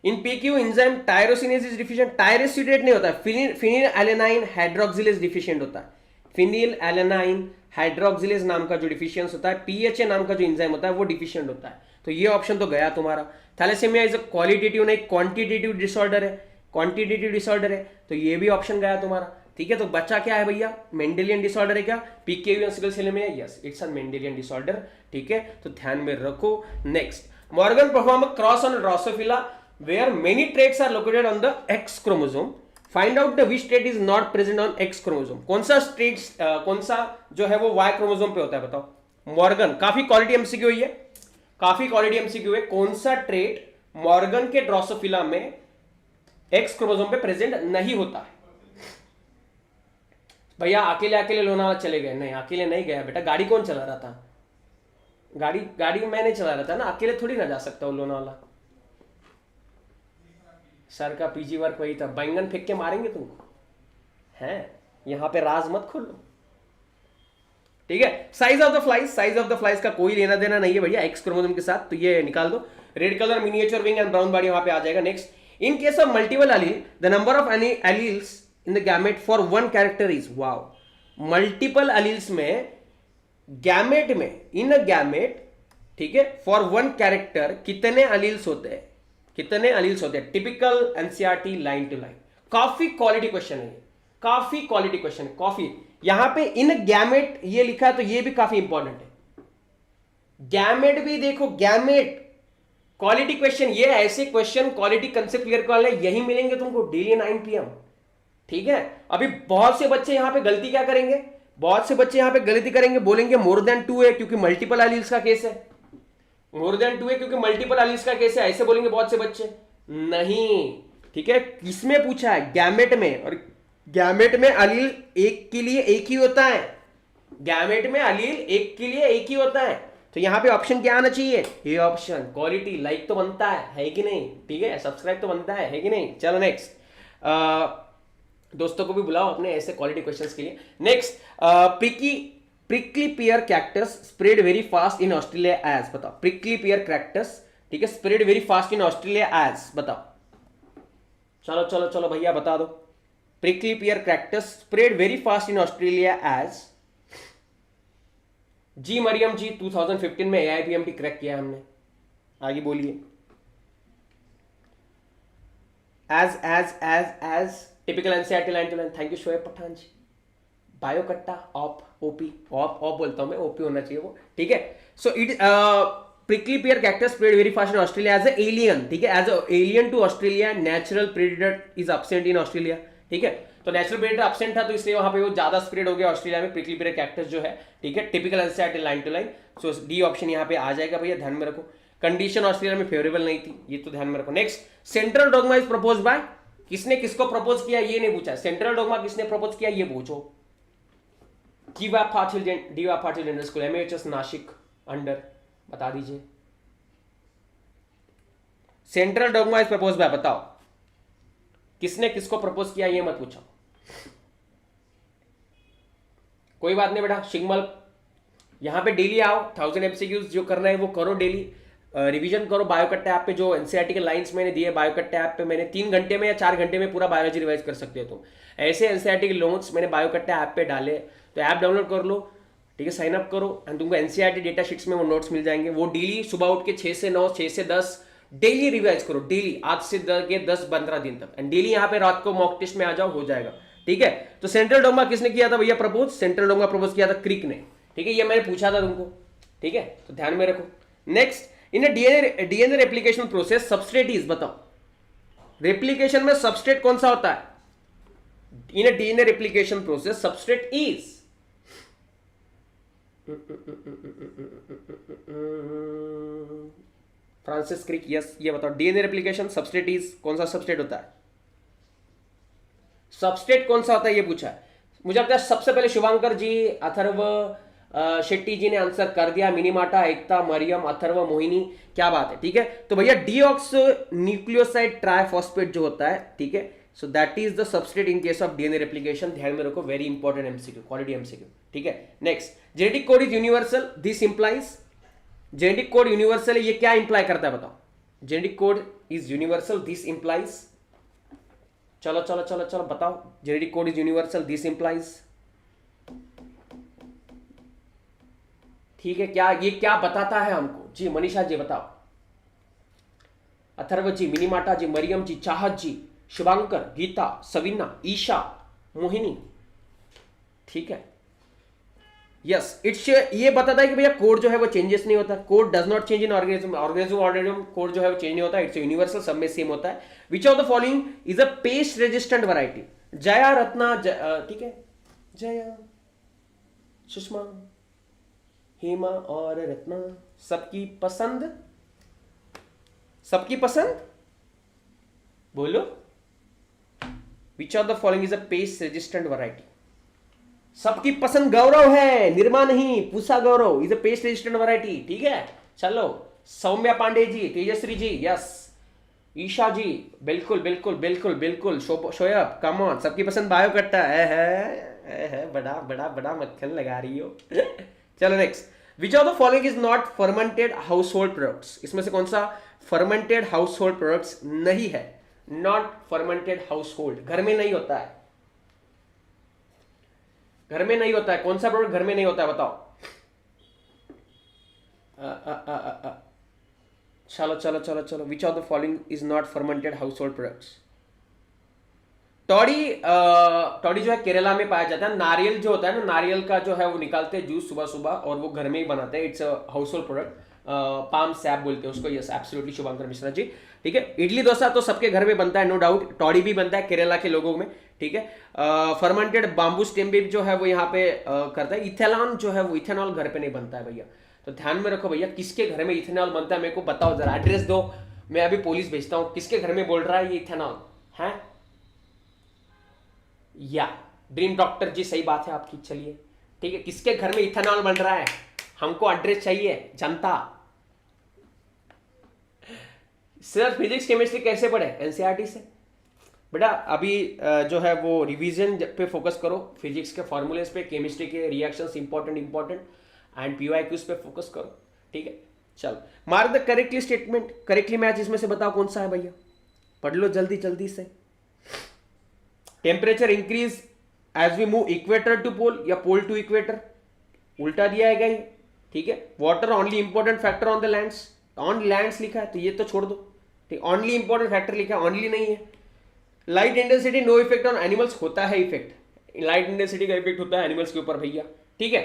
Speaker 1: In PKU enzyme tyrosinase is deficient. टायरोसिडेट नहीं होता है, फिनिल एलेनाइन हाइड्रोक्सिलेज डिफिशिएंट होता है। फिनिल एलेनाइन हाइड्रोक्सिलेज नाम का जो डिफिशियंस होता है, पीएचए नाम का जो एंजाइम होता है, वो डिफिशिएंट होता है। तो ये ऑप्शन तो गया तुम्हारा। थैलेसीमिया इज अ क्वालिटेटिव नहीं, क्वांटिटेटिव डिसऑर्डर है। क्वांटिटेटिव डिसऑर्डर है, तो ये भी ऑप्शन गया तुम्हारा। ठीक है, तो बच्चा क्या है भैया, मेंडेलियन डिसऑर्डर है क्या, PKU and sickle cell anaemia. Yes, it's a Mendelian disorder. ठीक है, तो ध्यान में रखो। Next, Morgan perform a cross on Drosophila where many traits are located on the X chromosome. Find out the which trait is not present on X chromosome. कौन सा ट्रेट्स, कौन सा जो है वो वाई क्रोमोसोम पे होता है बताओ। मॉर्गन, काफी क्वालिटी एमसीक्यू है, काफी क्वालिटी एमसीक्यू है। कौन सा ट्रेट मॉर्गन के ड्रोसोफिला में एक्स क्रोमोसोम पे प्रेजेंट नहीं होता है। भैया अकेले अकेले लोनावाला चले गए? नहीं, अकेले नहीं गया बेटा। गाड़ी कौन चला रहा था? गाड़ी मैं नहीं चला रहा था ना, अकेले थोड़ी ना जा सकता हूँ लोनावाला। सर का पीजी वर्क वही था, बैंगन फेंक के मारेंगे तुमको हैं, यहां पे राज मत खोलो। ठीक है, size of the flies, size of the flies का कोई लेना देना नहीं है भैया एक्स क्रोमोसोम के साथ, तो ये निकाल दो। Red colour miniature wing and brown body वहां पे आ जाएगा। Next, in case of multiple allele the number of alleles in the gamete for one character is. Wow, multiple alleles में, गैमेट में, इन अ गैमेट, ठीक है, फॉर वन कैरेक्टर कितने एलील्स होते हैं, कितने एलील्स होते हैं। Typical NCERT line to line. काफी क्वालिटी क्वेश्चन है, काफी क्वालिटी क्वेश्चन है, काफी। यहां पे इन गैमेट ये लिखा है, तो ये भी काफी इंपॉर्टेंट है। गैमेट भी देखो, गैमेट क्वालिटी क्वेश्चन। ये ऐसे क्वेश्चन क्वालिटी कंसेप्ट क्लियर कर ले, यही मिलेंगे तुमको डेली 9 PM। ठीक है, अभी बहुत से बच्चे यहां पे गलती क्या करेंगे, बहुत से बच्चे यहां पे गलती करेंगे, बोलेंगे मोर देन 2 है क्योंकि मल्टीपल एलील्स का केस है। मोर देन 2 है क्योंकि मल्टीपल एलील्स का केस है, ऐसे बोलेंगे बहुत से बच्चे। नहीं, ठीक है, किसमें पूछा है, गैमेट में। और गैमेट में एलील एक के लिए एक ही होता है, गैमेट में एलील एक के लिए एक ही होता है। तो यहां पे ऑप्शन क्या आना चाहिए, ये ऑप्शन। क्वालिटी, लाइक तो बनता है कि नहीं, ठीक है, सब्सक्राइब तो बनता है कि नहीं। चलो नेक्स्ट, दोस्तों को भी बुलाओ अपने ऐसे क्वालिटी क्वेश्चंस के लिए। Next, prickly pear cactus spread very fast in Australia as. बताओ, प्रिकली पियर कैक्टस, ठीक है, spread very fast in Australia as. बताओ, चलो चलो चलो भैया बता दो। Prickly pear cactus spread very fast in Australia as. जी मरियम जी, 2015 में AIPMT क्रैक किया हमने। आगे बोलिए। As typical NCERT line to line. Thank you Shoaib Pathan ji. Bio कट्टा ऑप ओपी, ऑप बोलता हूं मैं, ओपी होना चाहिए वो। ठीक है, so it prickly pear cactus spread very fast in Australia as an alien। ठीक है, as an alien to Australia, natural predator is absent in Australia। ठीक है, तो नेचुरल प्रेडेटर एब्सेंट था, तो इसलिए वहां पे वो ज्यादा स्प्रेड हो गया ऑस्ट्रेलिया में, प्रिकली पियर कैक्टस जो है। ठीक है, typical NCERT line to line. So D option यहां पे आ जाएगा भैया, ध्यान में रखो। कंडीशन ऑस्ट्रेलिया में फेवरेबल नहीं थी, ये तो ध्यान में रखो। Next, central dogma is propose by. किसने किसको प्रपोज किया ये नहीं पूछा, सेंट्रल डोगमा किसने प्रपोज किया ये पूछो। Diva Patil gender school, MAHS Nashik under, बता दीजिए। Central dogma is propose by, बताओ किसने किसको प्रपोज किया ये मत पूछो। कोई बात नहीं बेटा, शिगमल यहां पे डेली आओ, 1000 MCQs जो करना है वो करो डेली। रिवीजन करो बायोकट्टा ऐप पे, जो एनसीईआरटी के लाइंस मैंने दिए बायोकट्टा ऐप पे, मैंने 3 घंटे में या 4 घंटे में पूरा बायोलॉजी रिवाइज कर सकते हो तुम। ऐसे एनसीईआरटी के नोट्स मैंने बायोकट्टा ऐप पे डाले, तो ऐप डाउनलोड कर लो, ठीक है, साइन अप करो एंड तुमको एनसीईआरटी डेटा शीट्स में वो नोट्स मिल जाएंगे। वो डेली सुबह उठ के 6 से 9, 6 से 10 डेली रिवाइज करो, डेली, आज से 10-15 दिन तक, एंड डेली यहाँ पे रात को मॉक टेस्ट में आ जाओ, हो जाएगा, ठीक है। तो सेंट्रल डोगमा किसने किया था भैया प्रपोज? सेंट्रल डोगमा प्रपोज किया था क्रिक ने, ठीक है, ये मैंने पूछा था तुमको, ठीक है, तो ध्यान में रखो। Next, in DNA replication process substrate is, बताओ रेप्लिकेशन में सबस्ट्रेट कौन सा होता है? In DNA replication process substrate is, Francis Crick, yes, ये बताओ डीएनए रेप्लिकेशन सबस्ट्रेट इज कौन सा सबस्ट्रेट होता है? सबस्ट्रेट कौन सा होता है ये पूछा है। मुझे लगता है सबसे पहले शुभांकर जी, अथर्व शेट्टी जी ने आंसर कर दिया, मिनीमाटा, एकता, मरियम, अथर्व, मोहिनी, क्या बात है, ठीक है। तो भैया डीऑक्स न्यूक्लियोसाइड ट्राइफॉस्फेट जो होता है, ठीक है, so that is the substrate in case of DNA replication, ध्यान में रखो, very important MCQ, quality MCQ, ठीक है। Next, genetic code is universal, this implies, genetic code universal है, ये क्या इंप्लाई करता है बताओ? Genetic code is universal, this implies, चलो चलो चलो चलो बताओ, genetic code is universal, this implies, ठीक है, क्या ये क्या बताता है हमको जी? मनीषा जी बताओ, अथर्व जी, मिनीमाटा जी, मरियम जी, चाहत जी, शुभांकर, गीता, सवीना, ईशा, मोहिनी, ठीक है, यस, इट्स, ये बताता है कि भैया कोड जो है वो चेंजेस नहीं होता, code does not change in organism code जो है वो चेंज नहीं होता, इट्स यूनिवर्सल, सब में सेम होता है। Which of the following is a pest resistant variety? Jaya, Ratna, ठीक है, जया, सुषमा, हेमा और रत्ना, सबकी पसंद, सबकी पसंद, बोलो, which of the following is a pest resistant variety? सबकी पसंद गौरव है, निर्मा नहीं, Pusa Gaurav is a pest resistant variety, ठीक है। चलो, सौम्या पांडे जी, तेजश्री जी, यस, ईशा जी, बिल्कुल बिल्कुल बिल्कुल बिल्कुल, शोएब, कम ऑन, सबकी पसंद बायोकट्टा है, बड़ा बड़ा बड़ा मक्खन लगा रही हो। चलो next, which of the following is not fermented house hold products? इसमें से कौन सा फर्मेंटेड हाउस होल्ड प्रोडक्ट्स नहीं है? नॉट फर्मेंटेड हाउस होल्ड, घर में नहीं होता है, घर में नहीं होता है, कौन सा प्रोडक्ट घर में नहीं होता है बताओ? चलो चलो चलो चलो, विच of the following is not fermented house hold products? Toddy, toddy जो है केरला में पाया जाता है। नारियल जो होता है ना, नारियल का जो है वो निकालते हैं जूस सुबह सुबह, और वो घर में ही बनाते हैं, it's house hold product, palm SAP बोलते हैं उसको, यस, एब्सोल्युटली शुभांकर मिश्रा जी, ठीक है। इडली डोसा तो सबके घर में बनता है, नो डाउट, टॉडी भी बनता है केरला के लोगों में, ठीक है। फर्मेंटेड बाम्बू स्टेम भी जो है वो यहाँ पे करता है। इथेनॉल जो है वो, इथेनॉल घर पे नहीं बनता है भैया, तो ध्यान में रखो भैया, किसके घर में इथेनॉल बनता है मेरे को बताओ जरा, एड्रेस दो, मैं अभी पुलिस भेजता हूँ, किसके घर में बोल रहा है ये इथेनॉल है? या ड्रीम डॉक्टर जी, सही बात है आपकी, चलिए ठीक है, किसके घर में इथेनॉल बन रहा है, हमको एड्रेस चाहिए, जनता। सर फिजिक्स केमिस्ट्री कैसे पढ़े? एनसीईआरटी से बेटा, अभी जो है वो रिवीजन पे फोकस करो, फिजिक्स के फॉर्मूलेस पे, केमिस्ट्री के रिएक्शंस इंपॉर्टेंट एंड पीवाईक्यूज पे फोकस करो, ठीक है। चलो, mark the correctly statement, correctly match, इसमें से बताओ कौन सा है भैया, पढ़ लो जल्दी जल्दी से। Temperature increase as we move equator to pole या पोल टू इक्वेटर, उल्टा दिया है ये, ठीक है। Water only important factor on the lands, on lands लिखा है तो ये तो छोड़ दो, ठीक, ओनली इंपॉर्टेंट फैक्टर लिखा है, ओनली नहीं है। Light intensity no effect on animals, होता है इफेक्ट, लाइट इंटेंसिटी का इफेक्ट होता है एनिमल्स के ऊपर भैया, ठीक है।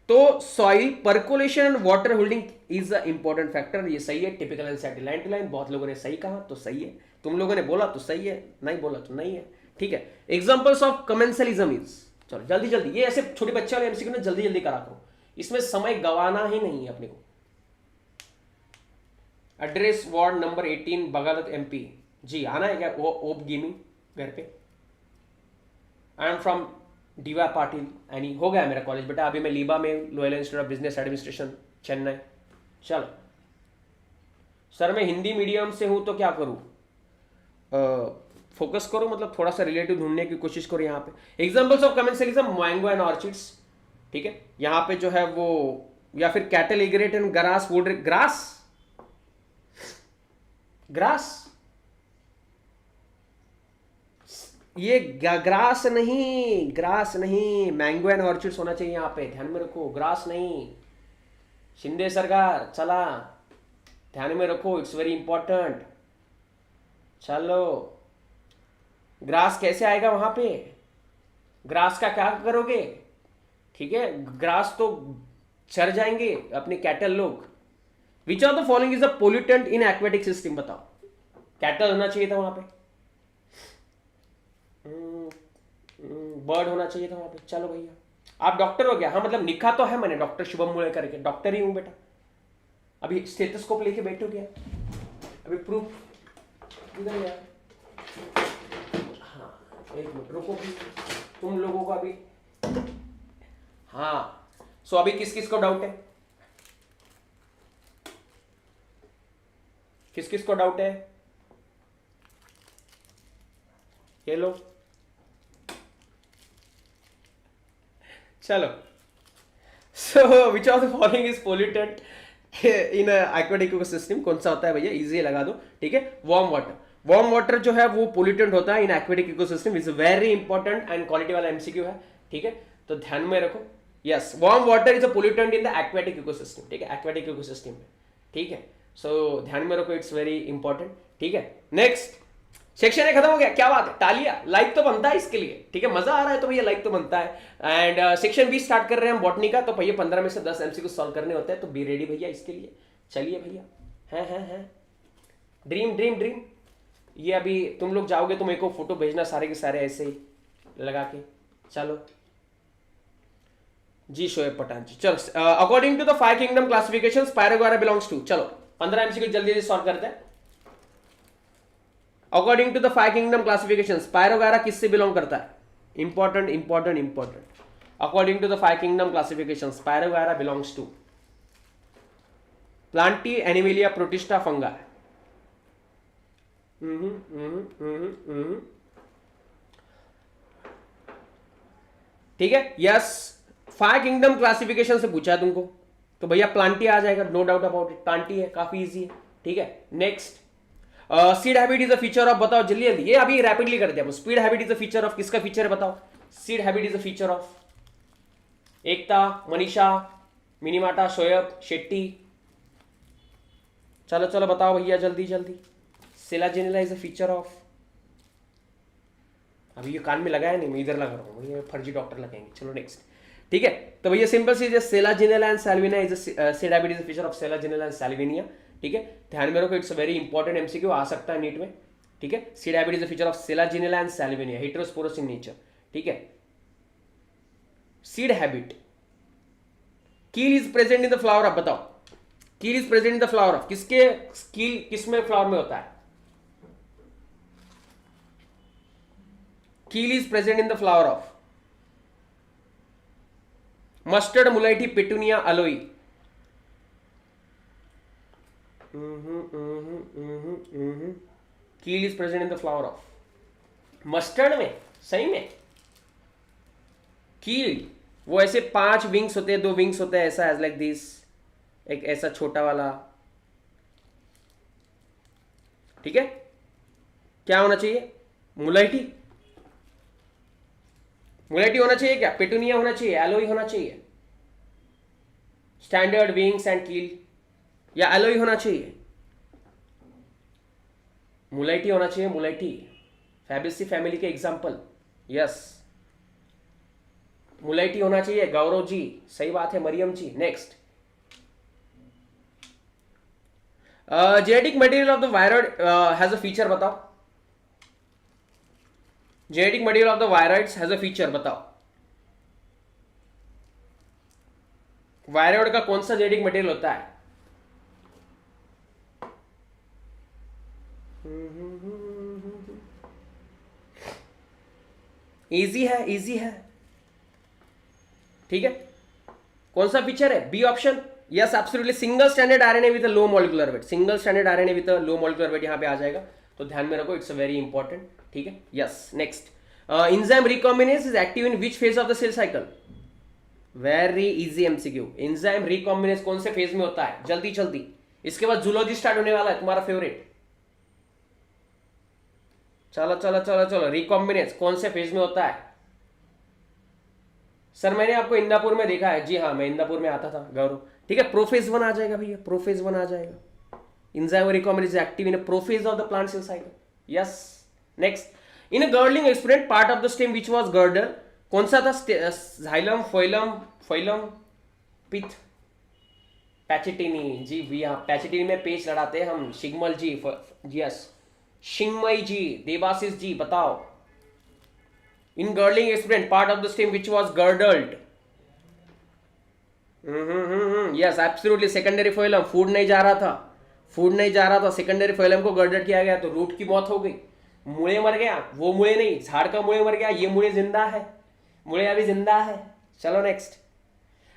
Speaker 1: तो soil percolation and water holding is a important factor, ये सही है। Typical NCERT line to line, बहुत लोगों ने सही कहा तो सही है, तुम लोगों ने बोला तो सही है, नहीं बोला तो नहीं है, ठीक है। एग्जांपल्स ऑफ कमेंसलिज्म इज, चलो जल्दी जल्दी, ये ऐसे छोटे बच्चे वाले एमसीक्यू ने जल्दी जल्दी करा करो, इसमें समय गंवाना ही नहीं है अपने को। एड्रेस वार्ड नंबर 18 बगालत एमपी जी, आना है क्या? वो ओप गेमिंग घर पे। I am from diva Patil any, हो गया मेरा कॉलेज बेटा, अभी मैं लीबा में, Loyola institute of business administration Chennai. चलो सर मैं हिंदी मीडियम से हूं तो क्या करूं? फोकस करो, मतलब थोड़ा सा रिलेटिव ढूंढने की कोशिश करो यहाँ पे। Examples of commensalism, mango and orchids, ठीक है, यहाँ पे जो है वो, या फिर cattle एग्रेट and grass would, grass grass, ये ग्रास नहीं, ग्रास नहीं, मैंगो एंड ऑर्चिड्स होना चाहिए यहाँ पे, ध्यान में रखो, ग्रास नहीं। शिंदे सरकार चला, ध्यान में रखो, इट्स वेरी इंपॉर्टेंट। चलो, ग्रास कैसे आएगा वहां पे, ग्रास का क्या करोगे, ठीक है, ग्रास तो चर जाएंगे अपने कैटल लोग। विच of the following is a pollutant in aquatic system, बताओ, कैटल होना चाहिए था वहां पे, बर्ड होना चाहिए था वहां पे। चलो भैया, आप डॉक्टर हो गया, हाँ मतलब लिखा तो है मैंने डॉक्टर शुभम मुले करके, डॉक्टर ही हूं बेटा। अभी स्टेथोस्कोप लेके बैठो क्या, अभी प्रूफ किधर गया, हाँ एक मिनट रुको भी, तुम लोगों को अभी, हाँ सो अभी किस किस को डाउट है, किस किस को डाउट है, ये लो, चलो। So which of the following is pollutant in aquatic ecosystem, कौन सा होता है भैया, इजी लगा दो, ठीक है, वार्म वाटर। वार्म वाटर जो है वो पोल्यूटेंट होता है इन aquatic ecosystem, is very important and quality वाला एमसीक्यू है, ठीक है, तो ध्यान में रखो। Yes, warm water is a pollutant in the aquatic ecosystem, ठीक है, एक्वेटिक इकोसिस्टम में, ठीक है, सो ध्यान में रखो, इट्स वेरी इंपॉर्टेंट, ठीक है। नेक्स्ट सेक्शन खत्म हो गया, क्या बात है, तालियां, लाइक तो बनता है इसके लिए, ठीक है, मजा आ रहा है तो भैया लाइक तो बनता है। एंड सेक्शन 20 स्टार्ट कर रहे हैं हम बॉटनी का, तो भैया 15 में से 10 एमसीक्यू सॉल्व करने होते हैं, तो बी रेडी भैया इसके लिए। चलिए भैया, हैं ड्रीम ड्रीम ड्रीम, ये अभी तुम लोग जाओगे तो मेरे को फोटो भेजना सारे के सारे ऐसे ही लगा के। चलो जी शोएब पठान जी, चलो according to the 5 kingdom classification Spirogyra belongs to, चलो 15 एमसीक्यू जल्दी जल्दी सॉल्व करते हैं। According to the 5 kingdom classification Spirogyra किससे बिलोंग करता है, important important important. According to the 5 kingdom classification Spirogyra belongs to Plantae, Animalia, Protista, Fungi. ठीक है, यस, 5 किंगडम क्लासिफिकेशन से पूछा है तुमको, तो भैया प्लांटी आ जाएगा, नो डाउट अबाउट इट, प्लांटी है, काफी इजी है, ठीक है। Next, seed habit is a feature of, बताओ जल्दी जल्दी, ये अभी रैपिडली करते हैं। Speed habit is a feature of, किसका फीचर है बताओ, seed habit is a feature of Ekta, Manisha, Minimata, Shoaib, Shetty, चलो चलो बताओ भैया जल्दी जल्दी। Selaginella is a feature of, अभी ये कान में लगाया नहीं, मैं इधर लगा रहा हूँ, ये फर्जी डॉक्टर लगाएंगे। चलो नेक्स्ट, ठीक है, तो भैया सिंपल सी Selaginella and Salvinia is seed habit is a feature of Selaginella and Salvinia, ठीक है, ध्यान में रखो, इट्स वेरी इंपॉर्टेंट एमसीक्यू, आ सकता है नीट में, ठीक है। Seed habit is a feature of Selaginella and Salvinia, heterosporous in nature, ठीक है। Seed habit, keel is present in the flower of, बताओ keel is present in the flower of, किसके कील किसमें फ्लावर में होता है, keel is present in the flower of mustard, mulethi, petunia, aloe. Keel is present in the flower of mustard में, सही में कील, वो ऐसे 5 विंग्स होते हैं, 2 विंग्स होते हैं, ऐसा एज लाइक दिस, एक ऐसा छोटा वाला, ठीक है। क्या होना चाहिए, मुलाइटी, मुलाइटी होना चाहिए, क्या पेटूनिया होना चाहिए, एलोई होना चाहिए, स्टैंडर्ड विंग्स एंड कील, या एलोई होना चाहिए, मुलाइटी होना चाहिए, मुलाइटी, फैबेसी फैमिली के एग्जाम्पल, यस मुलाइटी होना चाहिए, गौरव जी सही बात है, Mariam ji. Next, genetic material of the viroid has a feature, बताओ genetic material of the viroids has a feature, बताओ वायरॉइड का कौन सा जेनेटिक मटेरियल होता है, इजी है, इजी है, ठीक है, कौन सा फीचर है, B option, yes absolutely, single standard RNA with a low molecular weight, single standard RNA with a low molecular weight यहां पे आ जाएगा, तो ध्यान में रखो, इट्स वेरी इंपॉर्टेंट, ठीक है। Yes, next, enzyme recombinase is active in which phase of the cell cycle, very easy MCQ, enzyme recombinase कौन से फेज में होता है, जल्दी जल्दी, इसके बाद जूलॉजी स्टार्ट होने वाला है तुम्हारा फेवरेट, चलो चलो चलो चलो, रिकॉम्बिनेंस कौन से फेज में होता है? सर मैंने आपको इंदापुर में देखा है। जी हाँ, मैं इंदापुर में आता था गौरव। ठीक है, प्रोफेज वन आ जाएगा भैया, प्रोफेज वन आ जाएगा। enzyme recombinase is active in a prophase of the plant cell cycle. Yes. Next, in a girdling experiment, part of the stem which was girdle, कौन सा था? xylem, phloem, pith, पैचेटिनी। जी भैया, पैचेटिनी में पेच लड़ाते हैं हम। शिगमल जी, यस। शिंगमई जी, देवाशीष जी, बताओ। In girdling experiment, part of the stem which was girdled. Yes, absolutely, secondary phloem. Food नहीं जा रहा था, सेकेंडरी फोइलम को गर्डर किया गया तो रूट की मौत हो गई। मुड़े मर गया, वो मुड़े नहीं, झाड़ का मुड़े मर गया, ये मुड़े जिंदा है, मुड़े अभी जिंदा है। चलो next,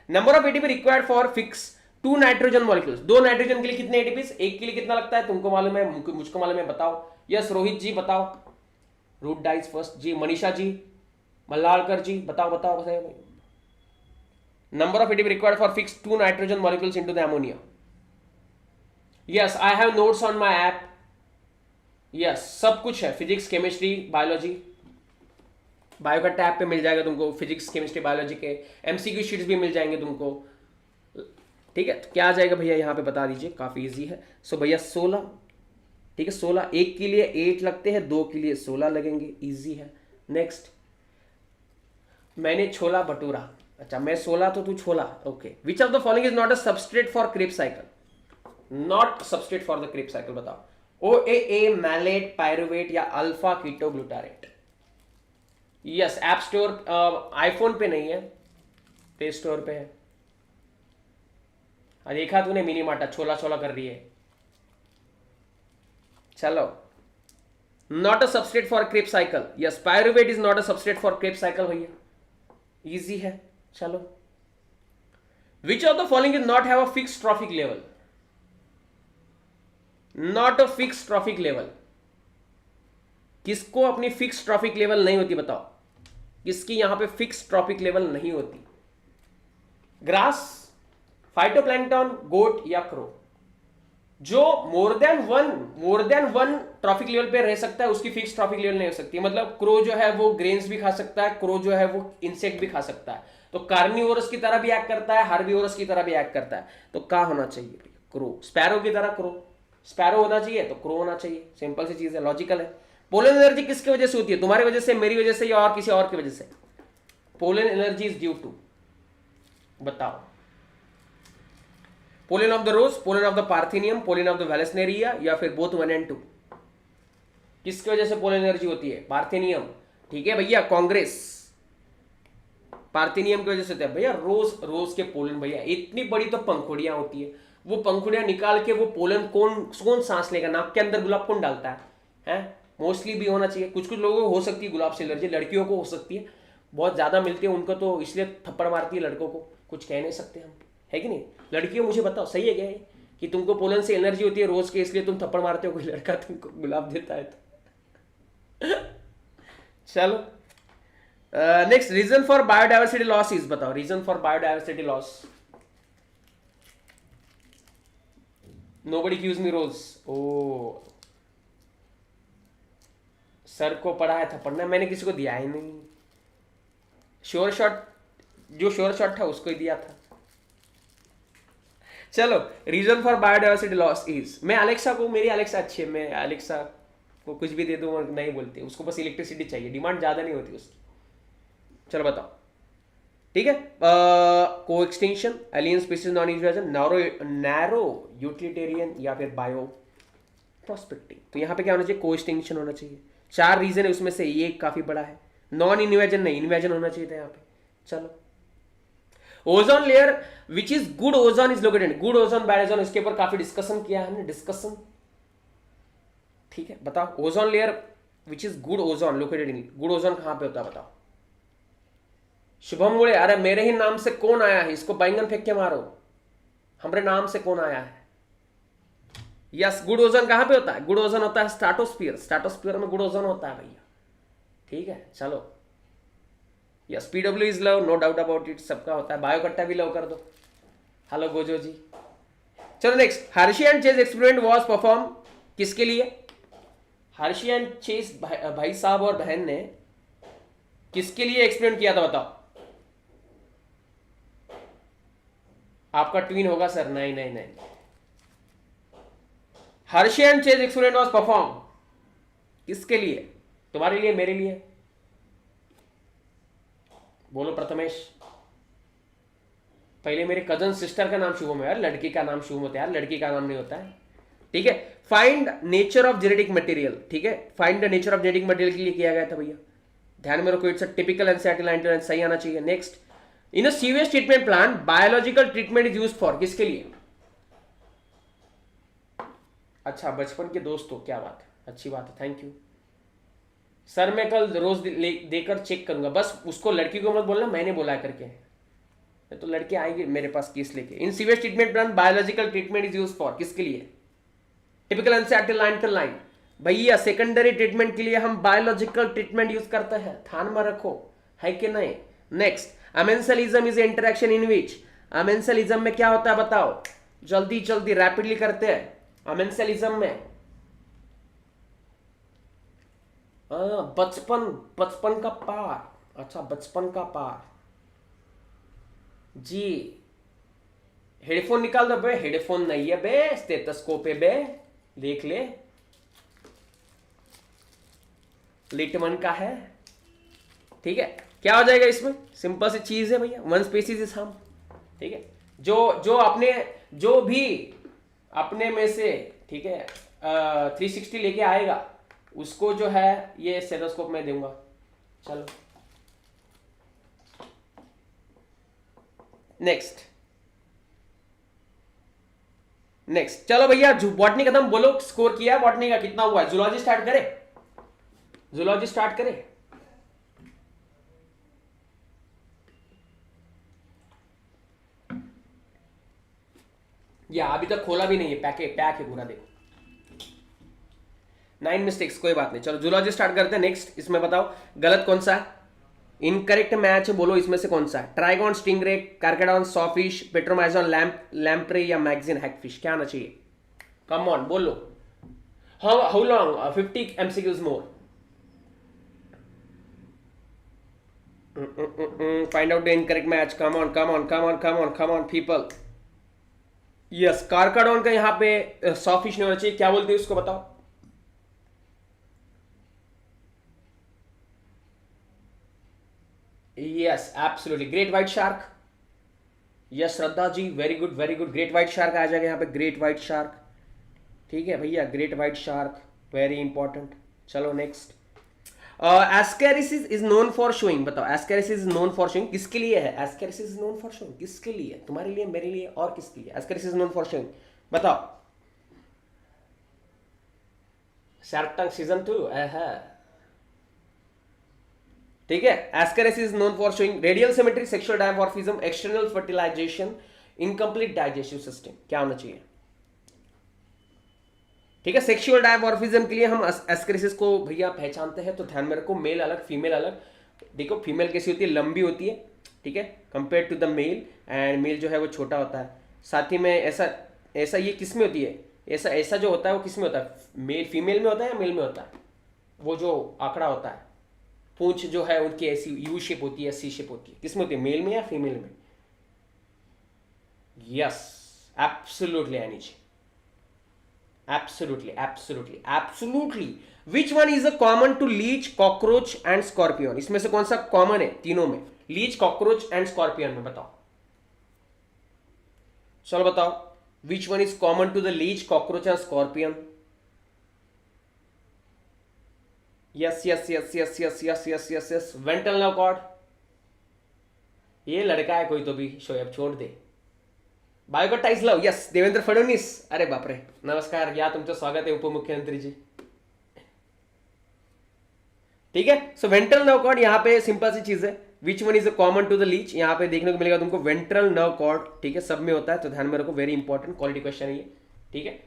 Speaker 1: number of ATP required for fix 2 nitrogen molecules. 2 nitrogen के लिए कितने एटीपीज? एक के लिए कितना लगता है? तुमको मालूम है, मुझको मालूम है, बताओ। यस, रोहित जी बताओ। रूट डाइज फर्स्ट जी। मनीषा जी, मल्लारकर जी, बताओ बताओ भाई। Number of ATP required for fix 2 nitrogen molecules into the ammonia. Yes, I have notes on my app. Yes, सब कुछ है, फिजिक्स, केमिस्ट्री, बायोलॉजी। बायो का टैब पे मिल जाएगा तुमको, फिजिक्स, केमिस्ट्री, बायोलॉजी के एमसीक्यू शीट्स भी मिल जाएंगे तुमको। ठीक है, तो क्या आ जाएगा भैया यहाँ पे बता दीजिए, काफी इजी है। सो भैया 16, ठीक है 16, एक के लिए 8 लगते हैं, 2 के लिए 16 लगेंगे, इजी है। नेक्स्ट, मैंने छोला भटूरा। अच्छा, मैं 16 तो तू छोला। Okay, which of the following is not a substrate for Krebs cycle? Not substrate for the Krebs cycle, बताओ। OAA, मैलेट, पायरुवेट या alpha ketoglutarate? Yes, app store, iPhone पे नहीं है, प्ले स्टोर पे है। देखा तूने मिनी मार्टा, छोला छोला कर रही है। चलो, not a substrate for Krebs cycle. Yes, pyruvate is not a substrate for Krebs cycle भैया, इजी है। चलो, विच of the following is not have a fix trophic level? Not a fix trophic level, किसको अपनी फिक्स ट्रॉफिक लेवल नहीं होती? बताओ, किसकी यहां पे फिक्स ट्रॉफिक लेवल नहीं होती? ग्रास, फाइटोप्लैंक्टन, गोट या क्रो? जो more than one trophic level पे रह सकता है उसकी फिक्स ट्रॉफिक लेवल नहीं हो सकती। मतलब क्रो जो है वो ग्रेन्स भी खा सकता है, क्रो जो है वो इंसेक्ट भी खा सकता है, तो कार्निवोरस की तरह भी एक्ट करता है, हार्बिवोरस की तरह भी एक्ट करता है। तो क्या होना चाहिए? क्रो। स्पैरो की तरह क्रो, स्पैरो होना चाहिए तो क्रो होना चाहिए। सिंपल सी चीज है, लॉजिकल है। पोलन एलर्जी किसकी वजह से होती है? तुम्हारी वजह से, मेरी वजह से, या और किसी और की वजह से? Pollen allergy is due to, बताओ। Pollen of the rose, pollen of the Parthenium, pollen of the Vallisneria, या फिर बोथ 1 and 2? किसकी वजह से पोलन एलर्जी होती है? पार्थिनियम। ठीक है भैया, कांग्रेस पार्थिनियम की वजह से होता है भैया। रोज के पोलन भैया, इतनी बड़ी तो पंखुड़ियां होती है, वो पंखुड़ियां निकाल के वो पोलन कौन सांस लेगा? नाक के अंदर गुलाब कौन डालता है? मोस्टली भी होना चाहिए। कुछ कुछ लोगों को हो सकती है गुलाब से एलर्जी, लड़कियों को हो सकती है, बहुत ज्यादा मिलती है उनको, तो इसलिए थप्पड़ मारती है लड़कों को, कुछ कह नहीं सकते हम, है कि नहीं? लड़कियों, मुझे बताओ, सही है क्या है कि तुमको पोलन से एलर्जी होती है रोज के, इसलिए तुम थप्पड़ मारते हो, कोई लड़का तुमको गुलाब देता है तो? चलो, next, reason for biodiversity loss is, बताओ। Reason for biodiversity loss, nobody accuse me rose. Oh, sir को पढ़ा है थप्पड़ना, मैंने किसी को दिया ही नहीं। श्योर शॉट, जो श्योर शॉट था उसको ही दिया था। चलो, reason for biodiversity loss is, मैं अलेक्सा को, मेरी अलेक्सा अच्छी है, मैं अलेक्सा को कुछ भी दे दूं और नहीं बोलती, उसको बस इलेक्ट्रिसिटी चाहिए, डिमांड ज्यादा नहीं होती उसकी। चलो बताओ, ठीक है। को extinction, alien species non invasion, narrow utilitarian, या फिर बायो प्रोस्पेक्टिंग। तो यहाँ पे क्या होना चाहिए? को एक्सटिंक्शन होना चाहिए। 4 रीजन है उसमें से ये काफी बड़ा है। नॉन इन्वेजन नहीं, इन्वेजन होना चाहिए था यहाँ पे। चलो, ozone layer which is good ozone is located, good ozone bad ozone, इसके ऊपर काफी डिस्कशन किया है हमने, डिस्कशन। ठीक है, बताओ, ozone layer which is good ozone located in, good ozone कहां पे होता है? बताओ। शुभम मुड़े, अरे मेरे ही नाम से कौन आया है? इसको बैंगन फेंक के मारो, हमारे नाम से कौन आया है? यस, गुड ओजोन कहां पे होता है? गुड ओजोन होता है स्ट्रेटोस्फीयर, स्ट्रेटोस्फीयर में गुड ओजोन होता है भैया। ठीक है, चलो। Yes, PW is love, no doubt about it, सबका होता है। बायोकट्टा भी लव कर दो। Hello Gojo ji. चलो next, Hershey and Chase experiment was perform किसके लिए? हर्षी एंड चेस भाई साहब और बहन ने किसके लिए एक्सपेरिमेंट किया था बताओ? आपका ट्वीन होगा सर। नहीं नहीं नहीं, Hershey and Chase experiment was perform किसके लिए? तुम्हारे लिए, मेरे लिए? बोलो प्रथमेश। पहले मेरे कजन सिस्टर का नाम शुभम है यार, लड़की का नाम शुभम होता है यार, लड़की का नाम नहीं होता है। ठीक है, find nature of genetic material. ठीक है, find the nature of genetic material के लिए किया गया था भैया, ध्यान में रखो। It's a typical NCERT line, सही आना चाहिए। Next, in a sewage treatment plan biological treatment is used for, किसके लिए? अच्छा, बचपन के दोस्त हो, क्या बात है, अच्छी बात है, थैंक यू सर। मैं कल रोज देकर चेक करूंगा, बस उसको लड़की को मत बोलना मैंने बोला है करके, तो लड़के आएंगे मेरे पास केस लेके। In sewage treatment plan biological treatment is used for, किसके लिए? टिपिकल एनसीईआरटी लाइन भैया, सेकेंडरी ट्रीटमेंट के लिए हम बायोलॉजिकल ट्रीटमेंट यूज करते हैं, ध्यान में रखो, है कि नहीं? Next, amensalism is interaction in which, amensalism में क्या होता है बताओ, जल्दी जल्दी रैपिडली करते हैं। अमेंसलिज्म में बचपन का पार। अच्छा, बचपन का पार जी। हेडफोन निकाल दो बे, हेडफोन नहीं है बे, स्टेथोस्कोप है बे, देख ले, लिटमन का है। ठीक है, क्या हो जाएगा इसमें? सिंपल सी चीज है भैया, वन स्पीसीज इज हम। ठीक है, जो भी अपने में से, ठीक है, 360 लेके आएगा उसको जो है ये स्टेथोस्कोप में दूंगा। चलो नेक्स्ट चलो भैया, बॉटनी खत्म, बोलो स्कोर किया बॉटनी का, कितना हुआ? जूलॉजी स्टार्ट करे, जूलॉजी स्टार्ट करे। या अभी तक खोला भी नहीं है, पैक है पूरा, देखो 9 मिस्टेक्स, कोई बात नहीं। चलो जूलॉजी स्टार्ट करते हैं। नेक्स्ट, इसमें बताओ गलत कौन सा है? इनकरेक्ट मैच बोलो, इसमें से कौन सा है? Trygon, stingray, Carcharodon, sawfish, Petromyzon, lamprey या मैगजीन हैगफिश, क्या आना चाहिए? कम ऑन बोलो। How long? 50 MCQs more. Find out the incorrect match, come on people. Yes, Carcharodon का यहाँ पे सॉफिश नहीं होना चाहिए, क्या बोलते हैं उसको बताओ? Yes, absolutely, great white shark. Yes Shraddha ji, very good, great white shark आ जाएगा यहाँ पे, ग्रेट व्हाइट शार्क। ठीक है भैया, great white shark, very important. चलो next, Ascaris is known for showing, बताओ Ascaris is known for showing किसके लिए है? Ascaris is known for showing किसके लिए? तुम्हारे लिए, मेरे लिए, और किसके लिए एस्केरिसिस नोन फॉर शोइंग? बताओ। शार्क टैंक सीजन 2 है। ठीक है, Ascaris is known for showing radial symmetry, sexual dimorphism, external fertilisation, incomplete digestive system, क्या होना चाहिए? ठीक है, सेक्सुअल डायमॉर्फिज्म के लिए हम एस्केरिसिस को भैया पहचानते हैं, तो ध्यान में रखो, मेल अलग फीमेल अलग। देखो फीमेल कैसी होती है, लंबी होती है, ठीक है, compare to the male, and male जो है वो छोटा होता है। साथ ही में ऐसा ये किस में होती है? ऐसा जो होता है वो किस में होता है? मेल फीमेल में होता है या मेल में होता है? वो जो आंकड़ा होता है, पूंछ जो है उनकी ऐसी यू शेप होती है, सी शेप होती है, किस में होती है? मेल में या फीमेल में? यस, एब्सोल्युटली आनी चाहिए, absolutely. Which one is a common to leech, cockroach and scorpion? इसमें से कौन सा कॉमन है तीनों में? लीच, कॉकरोच एंड स्कॉर्पियन में बताओ। चलो बताओ, which one is common to the leech, cockroach and scorpion? Yes, ventral nerve cord. ये लड़का है कोई तो भी, शोएब छोड़ दे। बायोकटाइज लव, यस, देवेंद्र फडणवीस। अरे बाप रे, नमस्कार, या तुमचं स्वागत है उपमुख्यमंत्री जी। ठीक है, सो वेंट्रल नर्व कॉर्ड, यहाँ पे सिंपल सी चीज है, which one is a common to the leech, यहाँ पे देखने को मिलेगा तुमको वेंट्रल नर्व कॉर्ड। ठीक है, सब में होता है, तो ध्यान में रखो, वेरी इंपॉर्टेंट क्वालिटी क्वेश्चन है ये। ठीक है,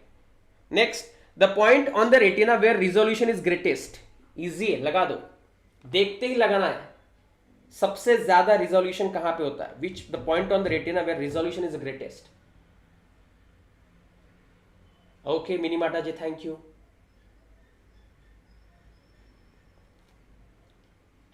Speaker 1: next, the point on the retina where resolution is greatest. Easy है, लगा दो, देखते ही लगाना है। सबसे ज्यादा रिजोल्यूशन कहां पे होता है? Which the point on the retina where resolution is greatest? Okay Mini Mata ji, thank you.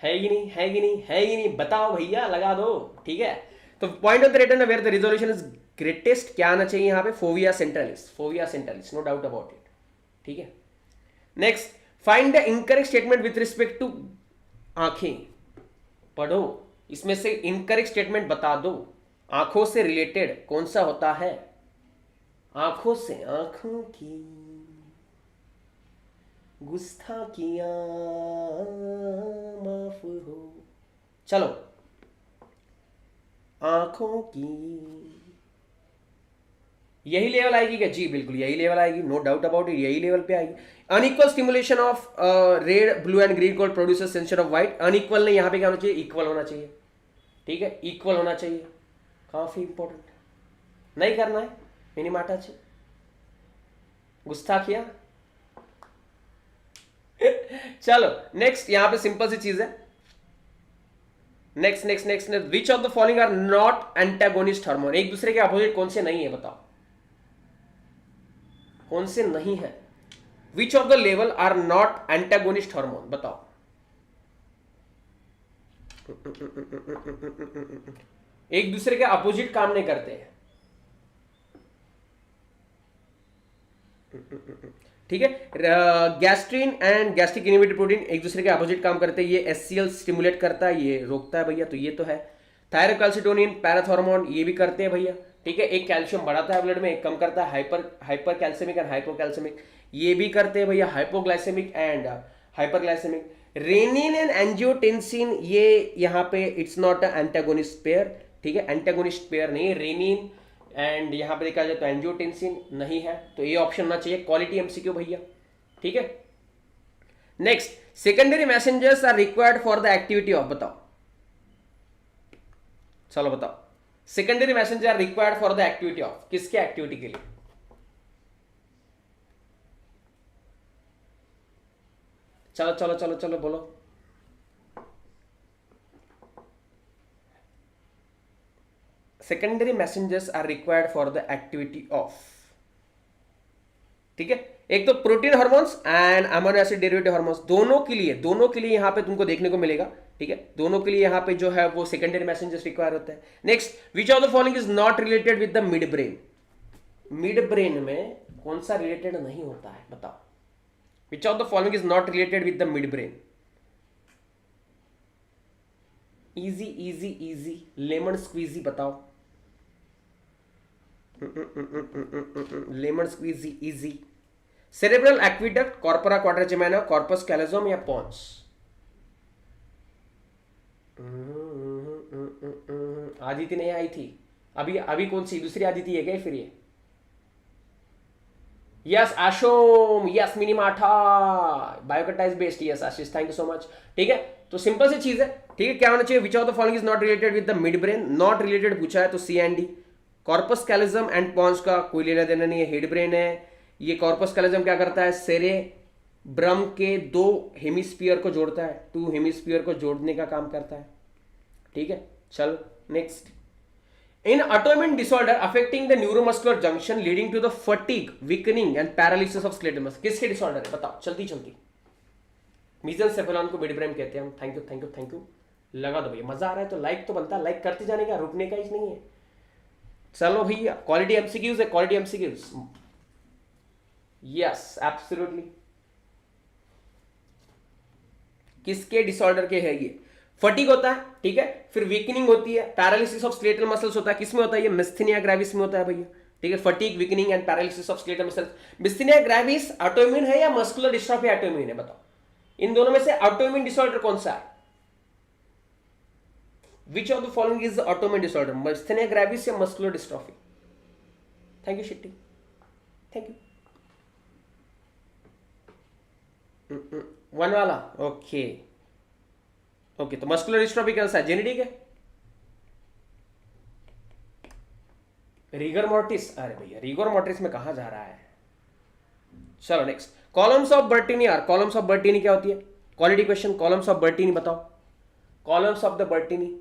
Speaker 1: है कि नहीं, है कि नहीं, है कि नहीं, बताओ भैया, लगा दो। ठीक है, तो point of the retina where the resolution is greatest क्या आना चाहिए यहाँ पे, fovea centralis, fovea centralis, no doubt about it. ठीक है, next, find the incorrect statement with respect to आंखें। पढ़ो, इसमें से इनकरेक्ट स्टेटमेंट बता दो, आंखों से रिलेटेड कौन सा होता है, आंखों से, आंखों की गुस्ताखियां माफ हो, चलो, आंखों की, यही लेवल आएगी क्या, जी बिल्कुल यही लेवल आएगी, नो डाउट अबाउट इट, यही लेवल पे आएगी। Unequal stimulation of red blue and green cold produces sensation of white, unequal नहीं, यहां पे क्या होना चाहिए, इक्वल होना चाहिए। ठीक है, इक्वल होना चाहिए, काफी इंपॉर्टेंट, नहीं करना है मिनीमाटा ची गुस्ताखिया। चलो नेक्स्ट, यहां पे सिंपल सी चीज है, next next next, which of the following are not antagonist hormone, एक दूसरे के अपोजिट कौन से नहीं है, बताओ कौन से नहीं है, which of the level are not antagonist hormone, बताओ। एक दूसरे के अपोजिट काम नहीं करते हैं। ठीक है, gastrin and gastric inhibitor protein एक दूसरे के अपोजिट काम करते हैं, ये एचसीएल स्टिमुलेट करता है, ये रोकता है भैया, तो ये तो है। थायरोकैल्सिटोनिन, पैराथॉर्मोन, ये भी करते हैं भैया। ठीक है, एक कैल्शियम बढ़ाता है ब्लड में, एक कम करता है, हाइपर कैल्सियमिक एंड हाइपोकैल्सियमिक, ये भी करते हैं भैया, hypoglycaemic and hyperglycaemic. Renin and angiotensin, ये यहाँ पे it's not a antagonist pair. ठीक है, एंटागोनिस्ट पेयर नहीं, रेनिन एंड यहां पे देखा जाए तो एंजियोटेंसिन नहीं है, तो ये ऑप्शन ना चाहिए, क्वालिटी एमसीक्यू भैया। ठीक है, next, secondary messengers are required for the activity of, बताओ, चलो बताओ, secondary messenger are required for the activity of, किसके एक्टिविटी के लिए, चलो चलो चलो चलो बोलो। Secondary messengers are required for the activity of, ठीक है, एक तो protein hormones and amino acid derivative hormones, दोनों के लिए यहां पे तुमको देखने को मिलेगा। ठीक है, दोनों के लिए यहां पे जो है वो सेकेंडरी मैसेंजर्स रिक्वायर होते हैं। Next, which of the following is not related with the midbrain, midbrain में कौन सा रिलेटेड नहीं होता है, बताओ, which of the following is not related with the midbrain, easy easy easy, lemon squeezy, बताओ, lemon squeezy easy, cerebral aqueduct, corpora quadrigemina, corpus callosum या पॉन्स, आदिति नहीं आई थी अभी, अभी कौन सी दूसरी आदिति है क्या फिर ये, यस आशोम, यस मिनीमाठा, बायोकटा is based, yes Ashish, thank you so much. ठीक है, तो सिंपल सी चीज है। ठीक है, क्या होना चाहिए, which of the following is not related with the midbrain, not related पूछा है तो C and D. Corpus callosum and pons का कोई लेना देना नहीं है, हेड ब्रेन है ये। कॉर्पस कैलोजम क्या करता है, सेरेब्रम के दो हेमिस्फीयर को जोड़ता है, टू हेमिस्फीयर को जोड़ने का काम करता है। ठीक है, चलो next, in autoimmune disorder affecting the neuromuscular junction leading to the fatigue, weakening and paralysis of skeletal muscle, किसके डिसऑर्डर है, बताओ जल्दी जल्दी। मीजनसेफेलॉन को मिड ब्रेन कहते हैं हम। Thank you thank you thank you, लगा दो भैया, मजा आ रहा है तो लाइक तो बनता है, लाइक करते जाने का, रुकने का ही नहीं है। चलो भैया, क्वालिटी एमसीक्यूज है, क्वालिटी एमसीक्यूज, यस एब्सोल्युटली, किसके डिसऑर्डर के है ये, फटीग होता है। ठीक है, फिर वीकनिंग होती है, पैरालिसिस ऑफ स्केलेटल मसल्स होता है, किसमें होता है ये, मिस्थेनिया ग्रेविस में होता है भैया। ठीक है, fatigue, weakening and paralysis of skeletal muscles. Myasthenia gravis autoimmune है या मस्कुलर डिस्ट्रॉफी ऑटोइम्यून है, बताओ, इन दोनों में से ऑटोइम्यून डिसऑर्डर कौन सा है, which of the following is autoimmune disorder, myasthenia gravis या muscular dystrophy. Thank you Shetty, thank you. One वाला, ओके ओके, तो मस्कुलर डिस्ट्रॉफी कैसा है, जेनेटिक है, रिगर मोर्टिस, अरे भैया रिगर मोर्टिस में कहां जा रहा है। चलो next, columns of Bertini are, columns of Bertini क्या होती है, quality question, columns of Bertini बताओ, कॉलम्स ऑफ द बर्टीनी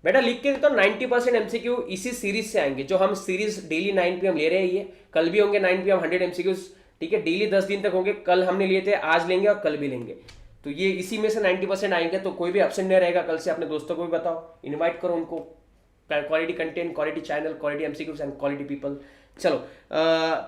Speaker 1: बेटा लिख के तो 90% एमसीक्यू इसी सीरीज से आएंगे, जो हम सीरीज डेली 9 PM ले रहे हैं, ये कल भी होंगे 9 PM 100 एमसीक्यूज। ठीक है, डेली 10 दिन तक होंगे, कल हमने लिए थे, आज लेंगे और कल भी लेंगे। तो ये इसी में से 90% आएंगे, तो कोई भी एब्सेंट नहीं रहेगा। कल से अपने दोस्तों को भी बताओ, इनवाइट करो उनको। Quality content, quality channel, quality MCQs and quality people. चलो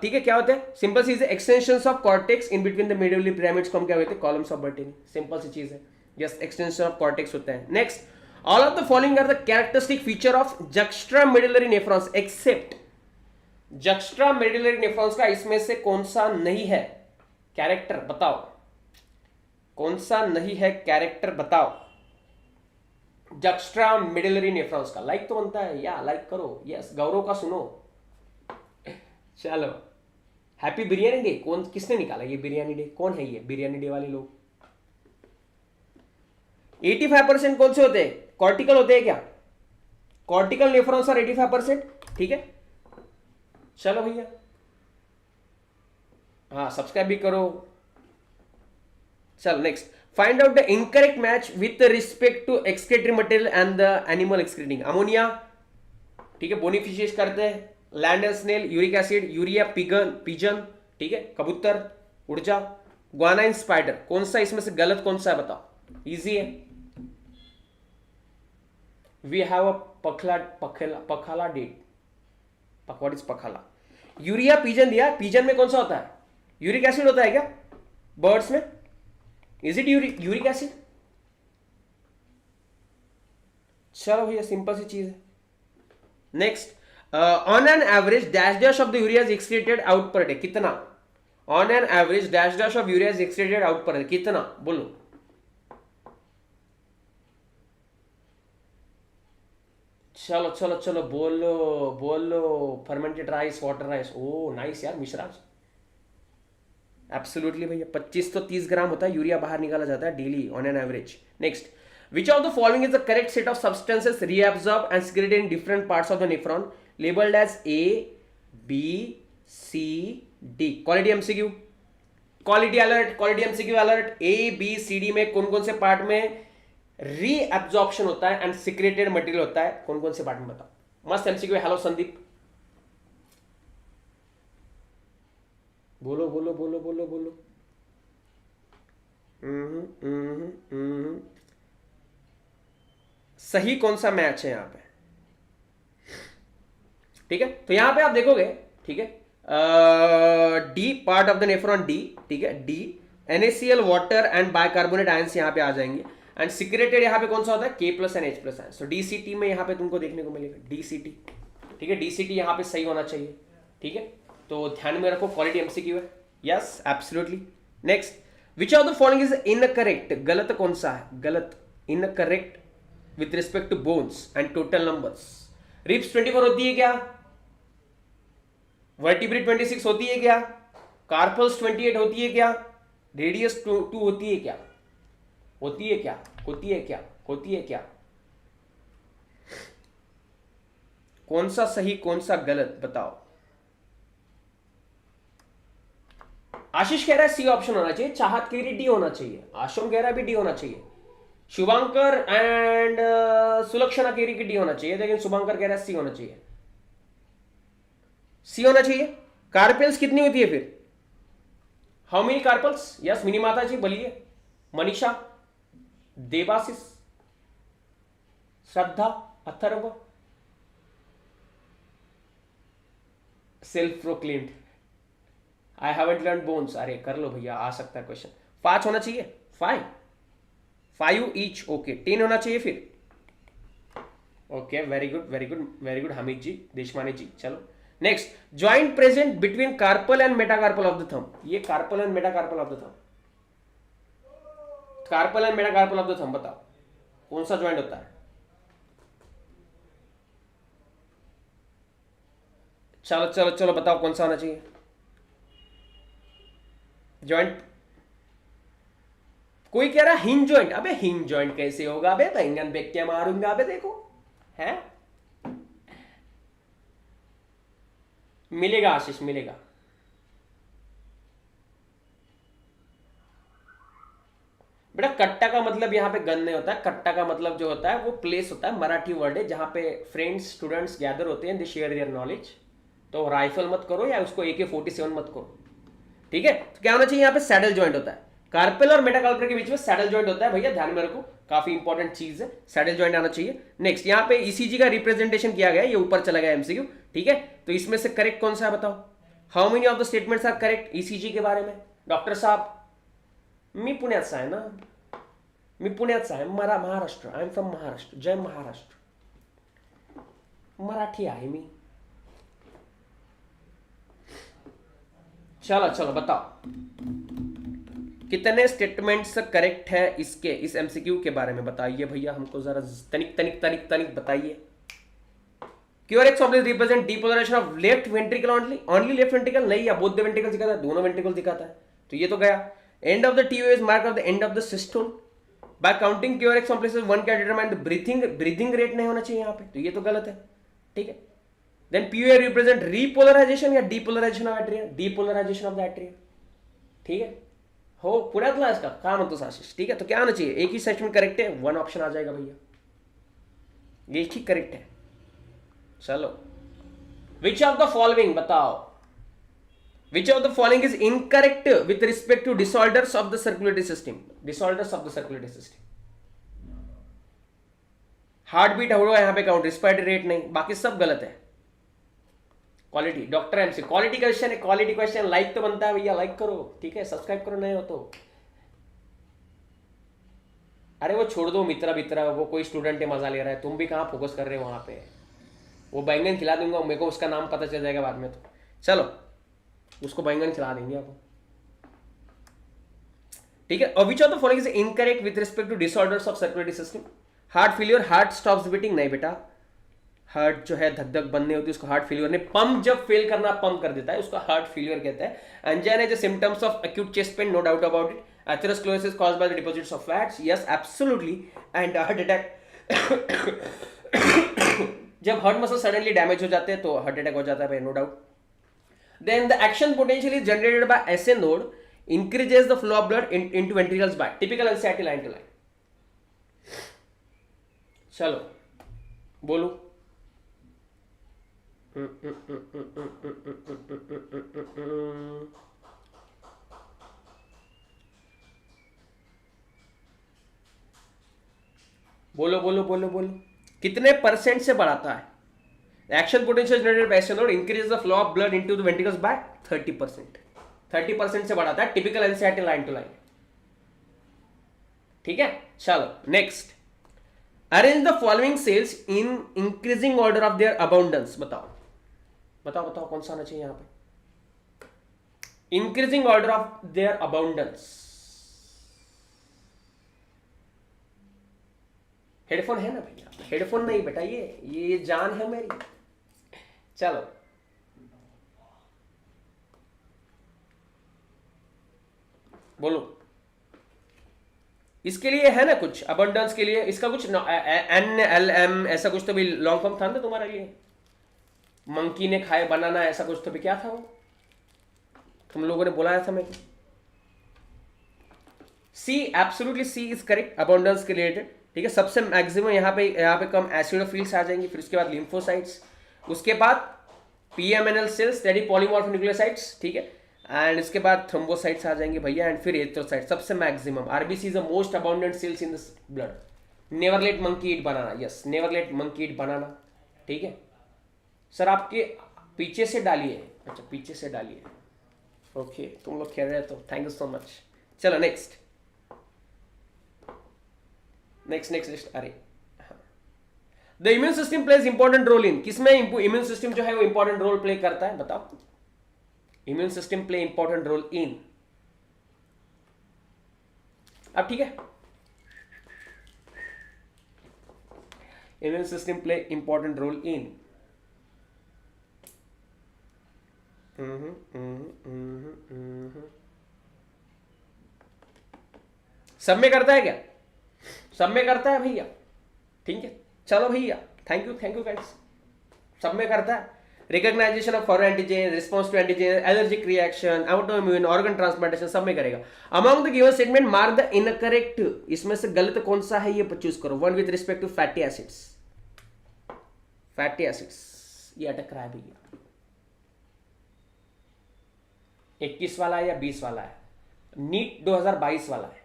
Speaker 1: ठीक है, क्या होता है? सिंपल चीज है, extensions of cortex in between the medullary pyramids को हम क्या कहते हैं? Columns of Bertini. सिंपल सी चीज है, यस, एक्सटेंशन ऑफ कॉर्टेक्स होता है। Next, all of the following are the characteristic feature of juxtamedullary nephrons except juxtamedullary nephrons का इसमें से कौन सा नहीं है? कैरेक्टर बताओ, कौन सा नहीं है? कैरेक्टर बताओ जक्स्ट्रा मिडिलरी नेफ्रॉन्स का। लाइक तो बनता है, या लाइक करो, यस। गौरव का सुनो। चलो, हैप्पी बिरयानी डे। कौन, किसने निकाला ये बिरयानी डे? कौन है ये बिरयानी डे वाले लोग? 85% कौन से होते हैं? कॉर्टिकल होते हैं क्या? कॉर्टिकल नेफ्रॉन्स और 85%, ठीक है। चलो भैया, हाँ, सब्सक्राइब भी करो। चलो next, find out the incorrect match with respect to excretory material and the animal excreting. Ammonia, ठीक है, बोनीफिशियस करते हैं। Land and snail, uric acid, urea, pigeon, ठीक है, कबूतर, उड़जा, ग्वानाइन, स्पाइडर। कौन सा इसमें से गलत कौन सा है बताओ? इजी है। We have a pakhala date. What is pakhala? Urea, pigeon दिया। पिजन में कौन सा होता है? यूरिक एसिड होता है क्या बर्ड्स में? Is it uric acid? चलो भैया, सिंपल सी चीज है। Next, on an average dash dash of the urea is excreted out per day. कितना? On an average dash dash of urea is excreted out per day. कितना बोलो? चलो चलो चलो, बोलो बोलो। Fermented rice, water rice. Oh nice यार मिश्राज, एब्सोल्युटली भैया। 25 तो 30 ग्राम होता है यूरिया बाहर निकाला जाता है daily on an average. Next, which of the following is the correct set of substances reabsorb and secreted in different parts of the nephron labelled as A, B, C, D? Quality MCQ, quality alert, quality MCQ alert. A, B, C, D में कौन कौन से पार्ट में रीअब्सॉर्प्शन होता है एंड सिक्रेटेड मटेरियल होता है? कौन कौन से पार्ट में बताओ। मस्त एमसीक्यू। हेलो संदीप, बोलो बोलो बोलो बोलो बोलो। सही कौन सा मैच है यहां पे? ठीक है, तो यहां पे आप देखोगे, ठीक है, D part of the nephron, D, ठीक है, D. NaCl water and bicarbonate ions यहां पे आ जाएंगे एंड सिक्रेटेड यहां पे कौन सा होता है? K plus and H plus ions. So DCT में यहां पे तुमको देखने को मिलेगा DCT, ठीक है। DCT यहां पे सही होना चाहिए, ठीक है। तो ध्यान में रखो, क्वालिटी एमसीक्यू है, yes absolutely. Next, which of the following is incorrect? गलत कौन सा है? गलत, incorrect with respect to bones and total numbers. Ribs 24 होती है क्या? वर्टिब्रेट 26 होती है क्या? कार्पल्स 28 होती है क्या? रेडियस 2 होती है क्या? होती है क्या? होती है क्या? होती है क्या? कौन सा सही कौन सा गलत बताओ। आशीष कह रहा है सी ऑप्शन होना चाहिए, चाहत कह रही डी होना चाहिए, आशुम कह रहा है भी डी होना चाहिए, शुभांकर एंड सुलक्षणा कह रही कि डी होना चाहिए, लेकिन शुभांकर कह रहा है सी होना चाहिए। सी होना चाहिए। कार्पेल्स कितनी होती है फिर? How many carpals? Yes, Mini माता जी बोलिए। Manisha, Debasis, Shraddha, Atharva, self proclaimed I haven't learn bones. अरे कर लो भैया, आ सकता है क्वेश्चन। 5 होना चाहिए, 5 ईच, ओके। 10 होना चाहिए फिर, okay. Very good very good very good Hamid ji, Deshmani ji. चलो next, joint present between carpal and metacarpal of the thumb. ये carpal and metacarpal of the thumb, carpal and metacarpal of the thumb बताओ कौन सा ज्वाइंट होता है? चलो चलो चलो बताओ कौन सा होना चाहिए ज्वाइंट? कोई कह रहा हिंज ज्वाइंट। अबे हिंज ज्वाइंट कैसे होगा? अबे बैंगन बेच के मारूंगा। अबे देखो, है मिलेगा आशीष, मिलेगा। बेटा कट्टा का मतलब यहाँ पे गन नहीं होता है। कट्टा का मतलब जो होता है वो प्लेस होता है, मराठी वर्ड है जहां पे फ्रेंड्स स्टूडेंट्स गैदर होते हैं, दे शेयर देयर नॉलेज। तो राइफल मत करो या उसको AK-47 मत करो, ठीक है। तो क्या होना चाहिए यहाँ पे? सैडल ज्वाइंट होता है। कार्पेल और मेटाकार्पल के बीच में सैडल जॉइंट होता है भैया, ध्यान में रखो, काफी इंपॉर्टेंट चीज है, सैडल जॉइंट आना चाहिए। नेक्स्ट यहाँ पे ईसीजी का रिप्रेजेंटेशन किया गया है, ये ऊपर चला गया एमसीक्यू, ठीक है। तो इसमें से करेक्ट कौन सा है बताओ, how many of the statements are correct ECG के बारे में। डॉक्टर साहब मी पुण्याचा आहे ना, मी पुण्याचा आहे, Maharashtra, I am from Maharashtra, जय महाराष्ट्र, मराठी आहे मी। चलो चलो बताओ कितने स्टेटमेंट्स करेक्ट है इसके, इस एमसीक्यू के बारे में बताइए भैया हमको जरा, तनिक तनिक तनिक तनिक बताइए। QRX complex represent depolarization of left ventricle only, only left ventricle नहीं, या बोथ द वेंट्रिकल दिखाता है, दोनों वेंट्रिकल दिखाता है, तो ये तो गया। End of the TO is mark of the end of the systole, by counting QRX complexes one can determine the breathing rate नहीं होना चाहिए यहाँ पे, तो ये तो गलत है, ठीक है। देन पीओए रिप्रेजेंट रीपोलराइजेशन या depolarisation of atria, depolarisation of the atria, ठीक है। हो पुण्यातला इसका काम होतो आशीष, ठीक है। तो क्या आना चाहिए, एक ही सेक्शन करेक्ट है, वन ऑप्शन आ जाएगा भैया, एक ही करेक्ट है। चलो विच ऑफ द फॉलोइंग बताओ, which of the following is incorrect with respect to disorders of the circulatory system, disorders of the circulatory system. Heart beat होगा यहाँ पे काउंट, रिस्पिरेटरी रेट नहीं, बाकी सब गलत है। Quality, doctor MC, quality question है, क्वालिटी क्वेश्चन, लाइक तो बनता है भैया, लाइक करो, ठीक है, सब्सक्राइब करो नए हो तो। अरे वो छोड़ दो मित्रा, वो कोई स्टूडेंट है मजा ले रहा है, तुम भी कहाँ फोकस कर रहे हो वहां पे। वो बैंगन खिला दूंगा, मेरे को उसका नाम पता चल जाएगा बाद में, तो चलो उसको बैंगन खिला देंगे आप, ठीक है। Which of the following is incorrect with respect to disorders of circulatory system. Heart failure, heart stops beating, नहीं बेटा, हार्ट जो है धक धक बंद नहीं होती, उसको हार्ट फेलियर नहीं, पंप जब फेल करना पंप कर देता है उसको हार्ट फेलियर कहते हैं। Angina is symptoms of acute chest pain, no doubt about it. Atherosclerosis caused by the deposits of fats, yes absolutely. And heart attack जब हार्ट मसल सडनली डैमेज हो जाते हैं तो हार्ट अटैक हो जाता है भाई, no doubt. Then the action potential is generated by SA node, increases the flow of blood into ventricles by typical NCERT line to line. चलो बोलो, बोलो बोलो बोलो बोलो, कितने परसेंट से बढ़ाता है action potential generated by SA node, increase the flow of blood into the ventricles by 30%, 30% से बढ़ाता है, typical NCERT line to line, ठीक है। चलो next, arrange the following cells in increasing order of their abundance, बताओ बताओ बताओ कौन सा आना चाहिए यहां पे, increasing order of their abundance. Headphone है ना भैया, हेडफोन नहीं बेटा, ये जान है मेरी। चलो बोलो, इसके लिए है ना कुछ अबंडेंस के लिए, इसका कुछ NLM ऐसा कुछ तो भी लॉन्ग फॉर्म था ना तुम्हारे लिए, मंकी ने खाए बनाना ऐसा कुछ तो भी, क्या था वो तुम लोगों ने बुलाया था मेरे को। C, absolutely C is correct abundance के रिलेटेड, ठीक है। सबसे मैक्सिमम यहाँ पे कम एसिडोफिल्स आ जाएंगे, फिर उसके बाद लिम्फोसाइट्स, उसके बाद PMNL cells that is polymorph nucleocytes, ठीक है। एंड इसके बाद थ्रोम्बोसाइट्स आ जाएंगे भैया, एंड फिर एरिथ्रोसाइट्स सबसे maximum. RBC is the most abundant cells in the blood. Never let monkey eat banana, yes never let monkey eat banana, ठीक है। सर आपके पीछे से डालिए, अच्छा पीछे से डालिए, ओके तुम लोग खेल रहे हो तो थैंक यू सो मच। चलो नेक्स्ट नेक्स्ट नेक्स्ट नेक्स्ट, अरे the immune system plays important role in, किसमें इम्यून सिस्टम जो है वो इंपॉर्टेंट रोल प्ले करता है बताओ। Immune system play important role in, अब ठीक है, immune system play important role in, सब में करता है क्या, सब में करता है भैया, ठीक है। चलो भैया थैंक यू गाइस, सब में करता है। Recognisation of foreign antigen, response to antigen, allergic reaction, autoimmune, organ transplantation, सब में करेगा। Among the given statement mark the incorrect, इसमें से गलत कौन सा है ये चूज करो। One with respect to fatty acids, fatty acids ये अटक रहा है भैया, 21 वाला है या 20 वाला है, नीट 2022 वाला है।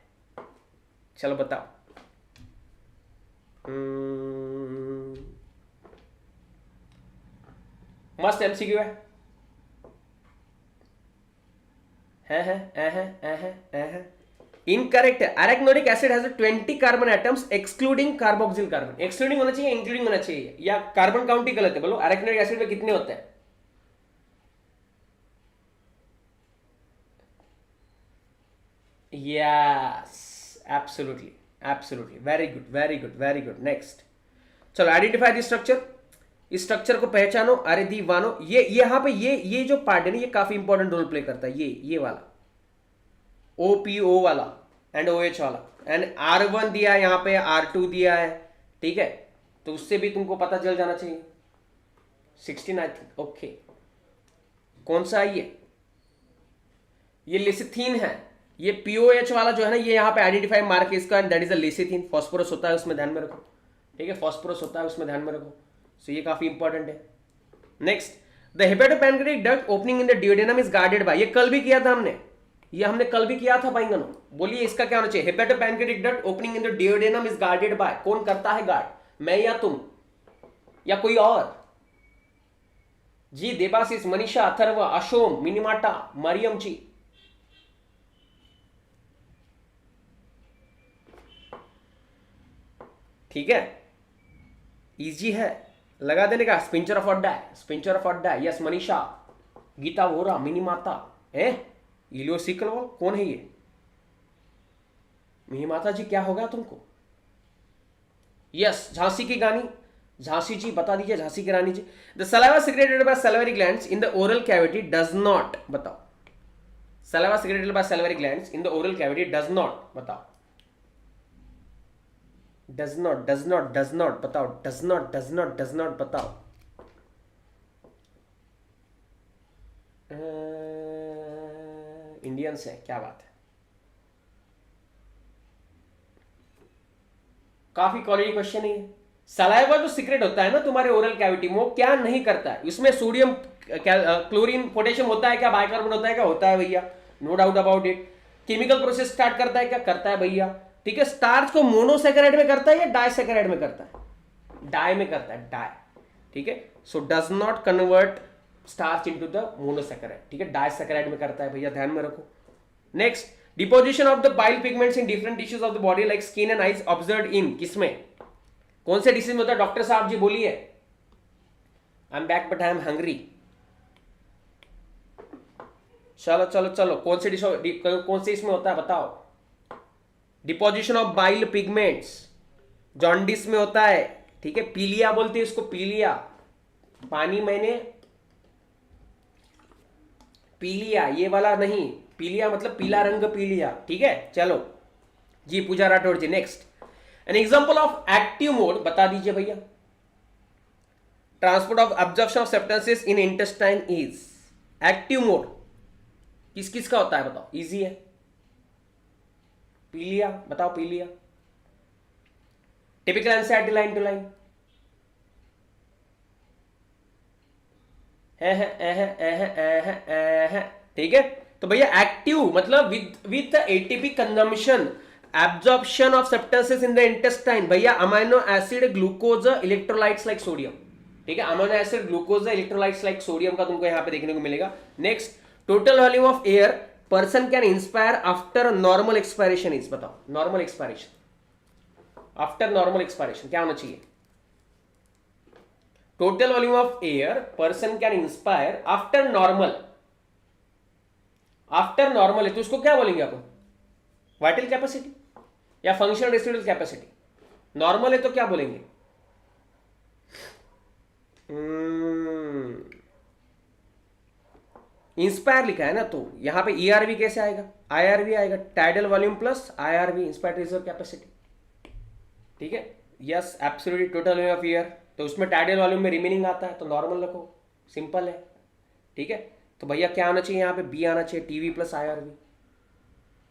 Speaker 1: चलो बताओ। मस्त एमसीक्यू है। Incorrect. Arachidonic acid has 20 carbon atoms excluding carboxyl carbon. Excluding होना चाहिए, इंक्लूडिंग होना चाहिए, या कार्बन काउंट ही गलत है? बोलो अरेक्नोनिक एसिड में कितने होते हैं? Yes, absolutely absolutely, very good very good very good. Next, चलो आइडेंटिफाई द स्ट्रक्चर। इस स्ट्रक्चर को पहचानो। अरे दीवानो, ये यहां पे ये जो पार्ट है ना, ये काफी इंपॉर्टेंट रोल प्ले करता है। ये वाला OPO वाला एंड OH वाला, एंड R1 दिया है यहां पे, R2 दिया है, ठीक है? तो उससे भी तुमको पता चल जाना चाहिए। 16 आई थिंक। ओके, कौन सा है ये लिसिथीन है। ये POH वाला जो है ना, ये यहाँ पे आइडेंटिफाई मार्क है इसका, दैट इज अ लिसिथीन। फॉस्फोरस होता है उसमें, ध्यान में रखो, ठीक है? फॉस्फोरस होता है उसमें, ध्यान में रखो। सो ये काफी इंपॉर्टेंट है। Next, the hepatopancreatic duct opening in the duodenum is guarded by. ये कल भी किया था हमने, ये हमने कल भी किया था भाईंगनो। बोलिए इसका क्या होना चाहिए? Hepatopancreatic duct opening in the duodenum is guarded by. कौन करता है गार्ड? मैं या तुम या कोई और? जी, देबासिस, मनीषा, अथर्व, अशोम, मिनिमाटा, मरियम जी। ठीक है, इजी है, लगा देने का। स्पिंचर ऑफ अड्डा है, स्पिंचर ऑफ अड्डा है। यस मनीषा, गीता वोरा, मिनी माता है, इलियोसिकल वॉल। कौन है ये? मिनी माता जी, क्या हो गया तुमको? यस, झांसी की रानी, झांसी जी बता दीजिए, झांसी की रानी जी। The saliva secreted by salivary glands in the oral cavity does not, बताओ। Saliva secreted by salivary glands in the oral cavity does not, बताओ। Does not, does not, does not, बताओ। Does not, does not, does not, बताओ। इंडियंस है, क्या बात है। काफी क्वालिटी क्वेश्चन है। सलाइवा जो सीक्रेट होता है ना तुम्हारे ओरल कैविटी में, वो क्या नहीं करता है? इसमें सोडियम, क्लोरीन, पोटेशियम होता है क्या? बाइकार्बोनेट होता है क्या? होता है भैया, no doubt about it. Chemical process start करता है क्या? करता है भैया, ठीक है? स्टार्च को मोनोसैकेराइड में करता है या डाइसैकेराइड में करता है? डाई में करता है, डाई, ठीक है? So does not convert starch into the monosaccharide, ठीक है? डाइसैकेराइड में करता है भैया, ध्यान में रखो। Next, deposition of the bile pigments in different tissues of the body like skin and eyes observed in, किसमें? कौन से डिसीज में होता है? डॉक्टर साहब जी बोलिए। I am back but I am hungry. चलो चलो चलो, कौन से इसमें होता है बताओ? Deposition of bile pigments jaundice में होता है, ठीक है? पीलिया बोलते हैं इसको, पीलिया। पानी मैंने पीलिया, ये वाला नहीं, पीलिया मतलब पीला रंग, पीलिया, ठीक है? चलो जी, Pooja Rathore ji. Next, an example of active mode बता दीजिए भैया। Transport of absorption of substances in intestine is. Active mode किस किस का होता है बताओ? इजी है, पीलिया, बताओ पीलिया। Typical anxiety line to line है, ठीक है? तो भैया एक्टिव मतलब with ATP consumption, absorption of substances in the intestine. भैया amino acid, glucose, electrolytes like sodium, ठीक है? Amino acid, glucose, electrolytes like sodium का तुमको यहां पे देखने को मिलेगा। Next, total volume of air person can inspire after normal expiration is, बताओ। Normal expiration, after normal expiration क्या होना चाहिए? Total volume of air person can inspire after normal. After normal है तो उसको क्या बोलेंगे अपन? वाइटल कैपेसिटी या फंक्शनल रेसिडुअल कैपेसिटी। नॉर्मल है तो क्या बोलेंगे? इंस्पायर लिखा है ना, तो यहां पे ईआरवी कैसे आएगा? आईआरवी आएगा, tidal volume plus IRV, inspired reserve capacity, ठीक है? Yes absolutely, total volume of air, तो उसमें टाइडल वॉल्यूम में रिमेनिंग आता है तो नॉर्मल रखो, सिंपल है, ठीक है? तो भैया क्या आना चाहिए यहाँ पे? बी आना चाहिए, TV plus IRV.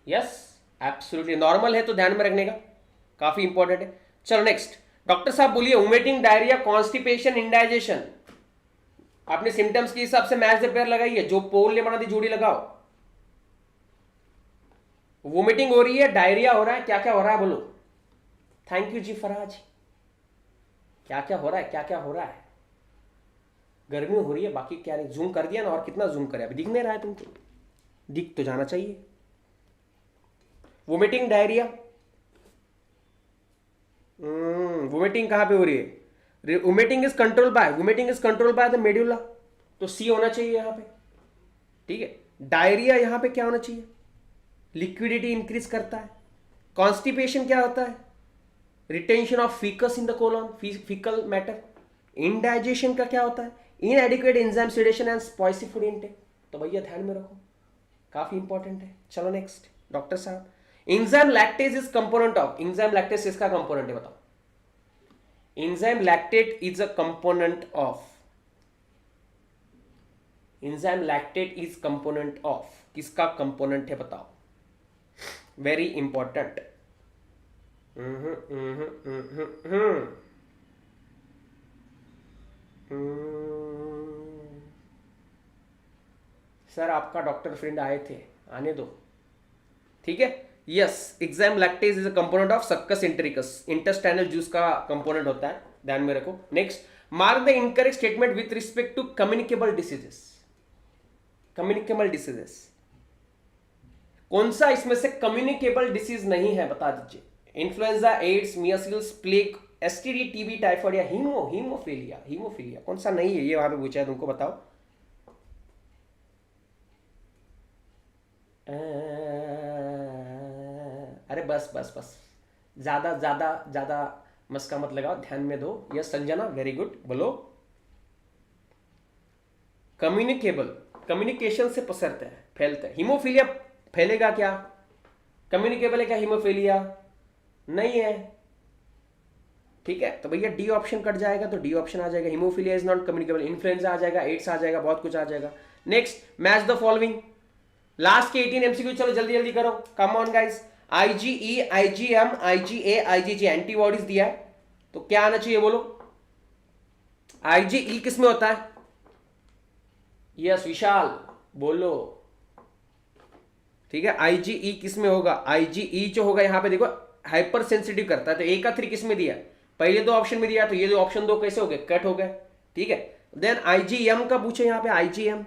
Speaker 1: Yes absolutely, normal है तो ध्यान में रखने का, काफी इंपॉर्टेंट है। चलो नेक्स्ट, डॉक्टर साहब बोलिए, वोमिटिंग, डायरिया, कॉन्स्टिपेशन, इंडाइजेशन। आपने सिम्टम्स के हिसाब से मैच द पेयर लगाई है, जो पोल ने बना दी जोड़ी लगाओ। वोमिटिंग हो रही है, डायरिया हो रहा है, क्या क्या हो रहा है बोलो। थैंक यू जी फराज। क्या क्या हो रहा है, क्या क्या हो रहा है। गर्मी हो रही है, बाकी क्या नहीं। जूम कर दिया ना, और कितना जूम करे, अभी दिख नहीं रहा है तुमको। दिख तो जाना चाहिए। Vomiting, diarrhoea. वोमिटिंग कहां पे हो रही है? Vomiting is control by the medulla, तो सी होना चाहिए यहां पे। ठीक है। डायरिया यहां पे क्या होना चाहिए? लिक्विडिटी इंक्रीज करता है। कॉन्स्टिपेशन क्या होता है? Retention of faeces in the colon, faecal matter. Indigestion का क्या होता है? इनएडिक्वेट enzyme sedation and spicy food intake. तो भैया ध्यान में रखो, काफी इंपॉर्टेंट है। चलो नेक्स्ट डॉक्टर साहब, enzyme lactase is component of. Enzyme lactase इसका कंपोनेंट है, बताओ। Enzyme lactate is a component of. Enzyme lactate is component of, किसका कंपोनेंट है बताओ। Very important. सर आपका डॉक्टर फ्रेंड आए थे, आने दो। ठीक है। Yes, enzyme lactase is a component of succus entericus, intestinal juice का कंपोनेंट होता है, ध्यान में रखो। Next, mark the incorrect statement with respect to communicable diseases. Communicable diseases कौन सा इसमें से कम्युनिकेबल डिसीज नहीं है, बता दीजिए। Influenza, AIDS, measles, plague, STD, TB, typhoid या हीमोफीलिया। हीमोफीलिया कौन सा नहीं है, ये वहां पे पूछा है तुमको, बताओ। अरे बस बस बस, ज्यादा ज्यादा ज्यादा मस्का मत लगाओ, ध्यान में दो। यस संजना, वेरी गुड, बोलो। कम्युनिकेबल, कम्युनिकेशन से पसरता है, फैलता है। हीमोफीलिया फैलेगा क्या? कम्युनिकेबल है क्या हीमोफीलिया? नहीं है। ठीक है, तो भैया डी ऑप्शन कट जाएगा, तो डी ऑप्शन आ जाएगा। Haemophilia is not communicable. Influenza आ जाएगा, एड्स आ जाएगा, बहुत कुछ आ जाएगा। Next, match the following. Last के 18 एमसीक्यू, चलो जल्दी जल्दी करो, come on guys. IgE, IgM, IgA, IgG, antibodies दिया है, तो क्या आना चाहिए बोलो। आईजीई किस में होता है? यस विशाल, बोलो। ठीक है, आईजीई किस में होगा? आईजीई जो होगा यहां पे देखो, हाइपर सेंसिटिव करता है, तो ए का 3 किस में दिया? पहले 2 ऑप्शन में दिया, तो ये 2 ऑप्शन 2 कैसे हो गए? कट हो गए। ठीक है, देन आईजीएम का पूछे यहां पे, आईजीएम।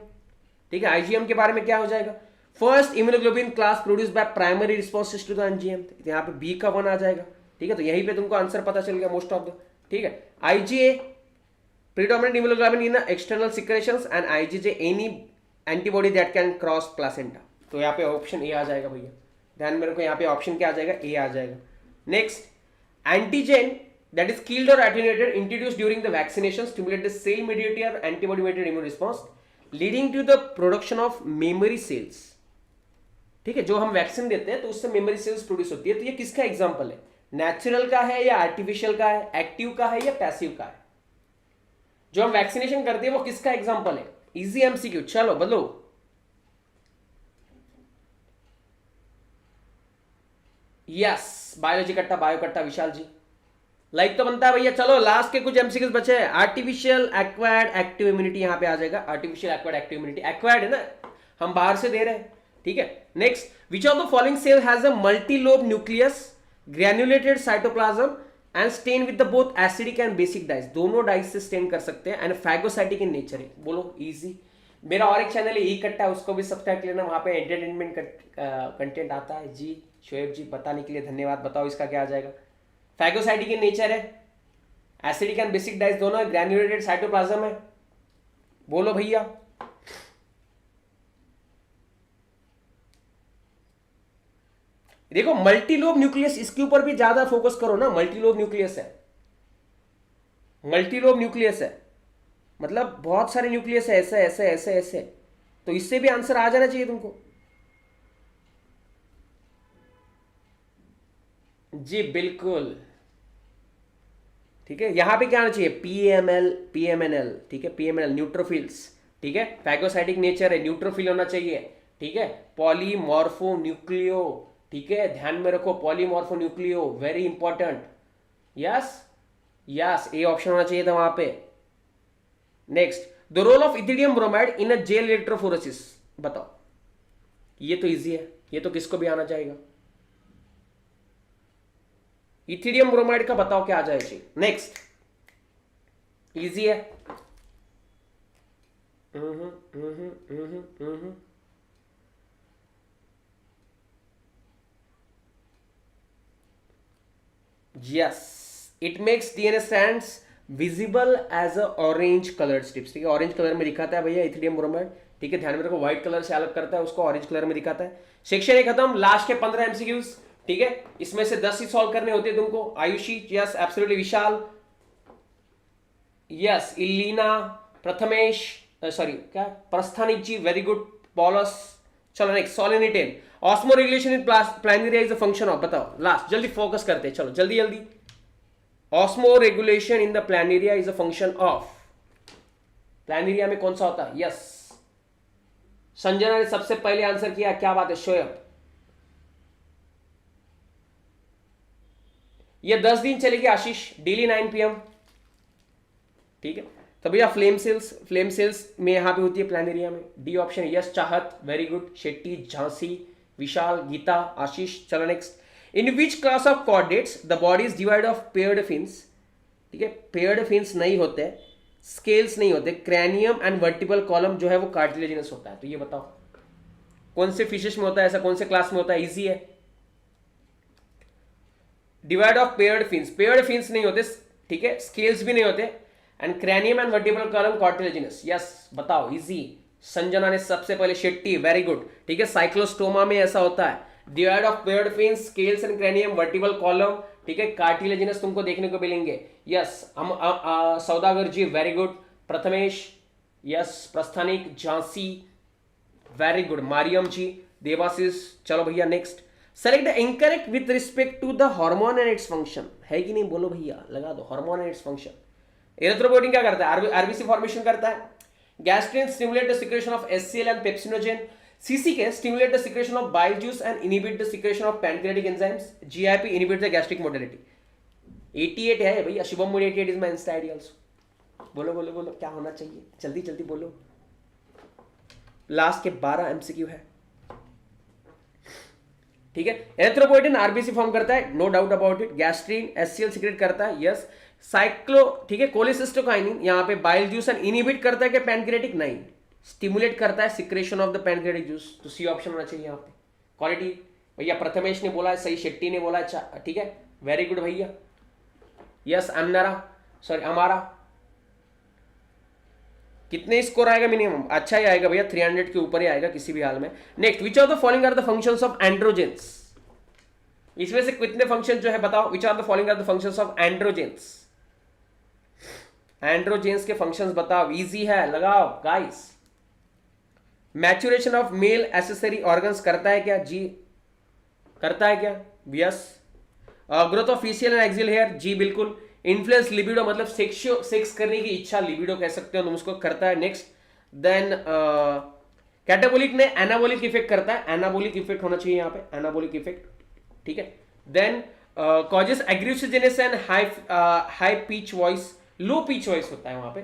Speaker 1: ठीक है, आईजीएम के बारे में क्या हो जाएगा? First immunoglobin class produce by primary response to the एंजीएम, यहाँ पे बी का 1 आ जाएगा। ठीक है, तो यहीं पे तुमको आंसर पता चल गया मोस्ट ऑफ द। ठीक है, IgA predominant immunoglobulin in external secretions and IgG any antibody that can cross placenta। तो यहाँ पे ऑप्शन ए आ जाएगा भैया, ध्यान में रखो, यहाँ पे ऑप्शन क्या आ जाएगा? ए आ जाएगा। Next, antigen that is killed or attenuated introduced during the vaccination stimulate the cell mediated or antibody mediated immune response leading to the production of memory cells। ठीक है, जो हम वैक्सीन देते हैं तो उससे मेमोरी सेल्स प्रोड्यूस होती है। तो ये किसका एग्जांपल है? नेचुरल का है या आर्टिफिशियल का है? एक्टिव का है या पैसिव का है? जो हम वैक्सीनेशन करते हैं वो किसका एग्जांपल है? इजी एमसीक्यू, चलो बदलो। यस, बायोलॉजी कट्टा, बायो कट्टा, विशाल जी लाइक तो बनता है भैया। चलो लास्ट के कुछ एमसीक्यूज बचे हैं। आर्टिफिशियल एक्वायर्ड एक्टिव इम्यूनिटी यहां पे आ जाएगा। Artificial acquired active immunity, acquired है ना, हम बाहर से दे रहे हैं। ठीक है, next, which of the following cell has a multilobe nucleus, granulated cytoplasm and stain with the both acidic and basic dyes, दोनों डाइस से स्टेन कर सकते हैं, एंड फैगोसाइटिक इन नेचर है। बोलो इजी। मेरा और एक चैनल है ई कट्टा, उसको भी सब्सक्राइब कर लेना, वहां पे एंटरटेनमेंट कंटेंट आता है। जी शोएब जी, बताने के लिए धन्यवाद। बताओ इसका क्या आ जाएगा? फैगोसाइटिक इन नेचर है, एसिडिक एंड बेसिक डाइस दोनों है, ग्रैन्युलेटेड साइटोप्लाज्म है। बोलो भैया। देखो मल्टीलोब न्यूक्लियस, इसके ऊपर भी ज्यादा फोकस करो ना। मल्टीलोब न्यूक्लियस है, मल्टीलोब न्यूक्लियस है, मतलब बहुत सारे न्यूक्लियस है, ऐसे ऐसे ऐसे ऐसे, तो इससे भी आंसर आ जाना चाहिए तुमको। जी बिल्कुल। ठीक है, यहां पे क्या आना चाहिए? PML, PMNL. ठीक है, पीएमएनएल न्यूट्रोफिल्स। ठीक है, फैगोसाइटिक नेचर है, न्यूट्रोफिल होना चाहिए। ठीक है, पॉलीमॉर्फो न्यूक्लियो। ठीक है, ध्यान में रखो, polymorpho nucleo, very important. Yes yes, A option होना चाहिए था वहां पे। Next, the role of ethidium bromide in a gel electrophoresis, बताओ। ये तो इजी है, ये तो किसको भी आना चाहिए। इथिडियम ब्रोमाइड का बताओ क्या आ जाए। नेक्स्ट इजी है। Yes, it makes DNA strands visible as a orange colour strips. ठीक है, ऑरेंज कलर में दिखाता है भैया इथिडियम ब्रोमाइड। ठीक है, ध्यान में रखो, व्हाइट कलर से अलग करता है उसको, ऑरेंज कलर में दिखाता है। सेक्शन ए खत्म, लास्ट के 15 एमसीक्यूज। ठीक है, इसमें से 10 ही सॉल्व करने होते हैं तुमको। Ayushi yes, absolutely. Vishal yes, Ilina, Prathamesh sorry क्या, प्रस्थानिक जी वेरी गुड। पॉलस, चलो नेक्स्ट। सोलिनिटेन, osmoregulation in planaria is a function of, बताओ लास्ट, जल्दी फोकस करते हैं, चलो जल्दी जल्दी। Osmoregulation in the planaria is a function of, planaria में कौन सा होता है? यस, संजना ने सबसे पहले आंसर किया, क्या बात है शोएब। ये 10 दिन चलेगी आशीष, डेली 9 PM। ठीक है, तो भैया फ्लेम सेल्स में यहां पे होती है प्लानेरिया में। D option yes. चाहत वेरी गुड। शेट्टी, झांसी, विशाल, गीता, आशीष। चलो next. In which class of chordates the body is divide of paired fins. ठीक है, पेयर्ड फिन्स नहीं होते, स्केल्स नहीं होते, क्रैनियम एंड वर्टिबल कॉलम जो है वो कार्टिलेजिनस होता है। तो ये बताओ कौन से फिशेस में होता है ऐसा, कौन से क्लास में होता है? इजी है। डिवाइड ऑफ पेयर्ड फिन्स नहीं होते, ठीक है, स्केल्स भी नहीं होते, and cranium and vertebral column cartilaginous. Yes, बताओ इजी। संजना ने सबसे पहले, शेट्टी वेरी गुड। ठीक है, साइक्लोस्टोमा में ऐसा होता है, devoid of paired fins, scales and cranium, vertebral column. ठीक है, कार्टिलेजिनस तुमको देखने को मिलेंगे। Yes, Saudagar ji very good. Prathamesh yes, Prasthanik, Jhansi very good. Mariam ji, Debashish. चलो भैया next. Select the incorrect with respect to the hormone and its function. है कि नहीं, बोलो भैया, लगा दो। Hormone and its function. Erythropoietin क्या करता है? आरबीसी फॉर्मेशन करता है। Gastrin stimulate the secretion of HCL and pepsinogen. सीसीके stimulate the secretion of bile juice and inhibit the secretion of pancreatic enzymes. GIP inhibit the gastric motility. 88 है भैया, शुभम मुड 88 is my Insta ID also. बोलो बोलो बोलो, क्या होना चाहिए, जल्दी जल्दी बोलो। लास्ट के 12 एमसीक्यू है। ठीक है, एरिथ्रोपोइटिन आरबीसी फॉर्म करता है, no doubt about it. Gastrin HCL secrete करता है, यस। साइक्लो, ठीक है, कोलिसिस्टोकाइनिन यहाँ पे बाइल जूस एंड इनहिबिट करता है कि पैनक्रियाटिक? नहीं, स्टिमुलेट करता है secretion of the pancreatic juice. तो सी ऑप्शन होना चाहिए यहाँ पे। क्वालिटी भैया प्रथमेश ने बोला है सही, शेट्टी ने बोला है, ठीक है, वेरी गुड भैया। यस, अमारा। कितने स्कोर आएगा मिनिमम? अच्छा ही आएगा भैया, 300 के ऊपर ही आएगा किसी भी हाल में। Next, which of the following are the functions of androgens. इसमें से कितने फंक्शन जो है बताओ, which are the following are the functions of androgens. Androgens के फंक्शंस बताओ, इजी है, लगाओ guys. Maturation of male accessory organs करता है क्या? जी करता है क्या? Yes. Growth of facial and axial hair, जी बिल्कुल। इन्फ्लुएंस लिबिडो, मतलब सेक्स करने की इच्छा, लिबिडो कह सकते हो तुम उसको, करता है। नेक्स्ट, देन कैटाबोलिक ने एनाबोलिक इफेक्ट करता है, एनाबोलिक इफेक्ट होना चाहिए यहाँ पे, एनाबोलिक इफेक्ट। ठीक है, then causes aggressiveness and high pitch voice, low pitch voice होता है वहां पे।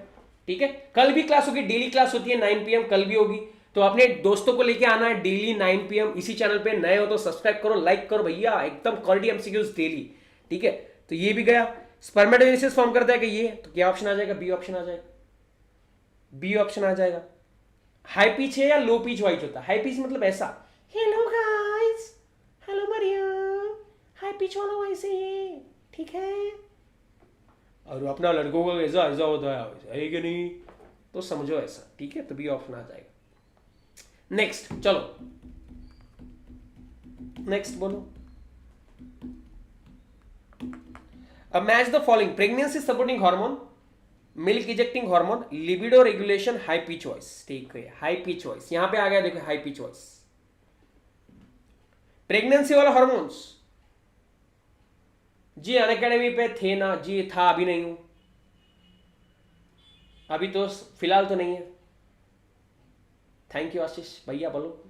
Speaker 1: ठीक है, कल भी क्लास होगी, डेली क्लास होती है 9 PM, कल भी होगी, तो अपने दोस्तों को लेके आना है डेली 9 PM इसी चैनल पे। नए हो तो सब्सक्राइब करो, लाइक करो भैया, एकदम क्वालिटी एमसीक्यूज डेली। ठीक है, तो ये भी गया। स्पर्मेटोजेनेसिस फॉर्म करता है कि ये, तो क्या ऑप्शन आ जाएगा? बी ऑप्शन आ जाएगा, बी ऑप्शन आ जाएगा। हाई पिच है या लो पिच वॉइस होता है? हाई पिच मतलब ऐसा, hello guys, hello Mariam, high pitch वाला वॉइस है ये, ठीक है। और अपना लड़कों का ऐसा ऐसा होता है कि नहीं, तो समझो ऐसा। ठीक है, तो बी ऑप्शन आ जाएगा। नेक्स्ट, चलो नेक्स्ट बोलो। अब match the following: pregnancy supporting hormone, milk ejecting hormone, libido regulation, high pitch voice. ठीक है, हाई पिच वॉइस यहां पे आ गया, देखो हाई पिच वॉइस। प्रेगनेंसी वाला हार्मोन्स जी अनअकैडमी पे थे ना जी, था, अभी नहीं हूं, अभी तो फिलहाल तो नहीं है। थैंक यू आशीष भैया, बोलो।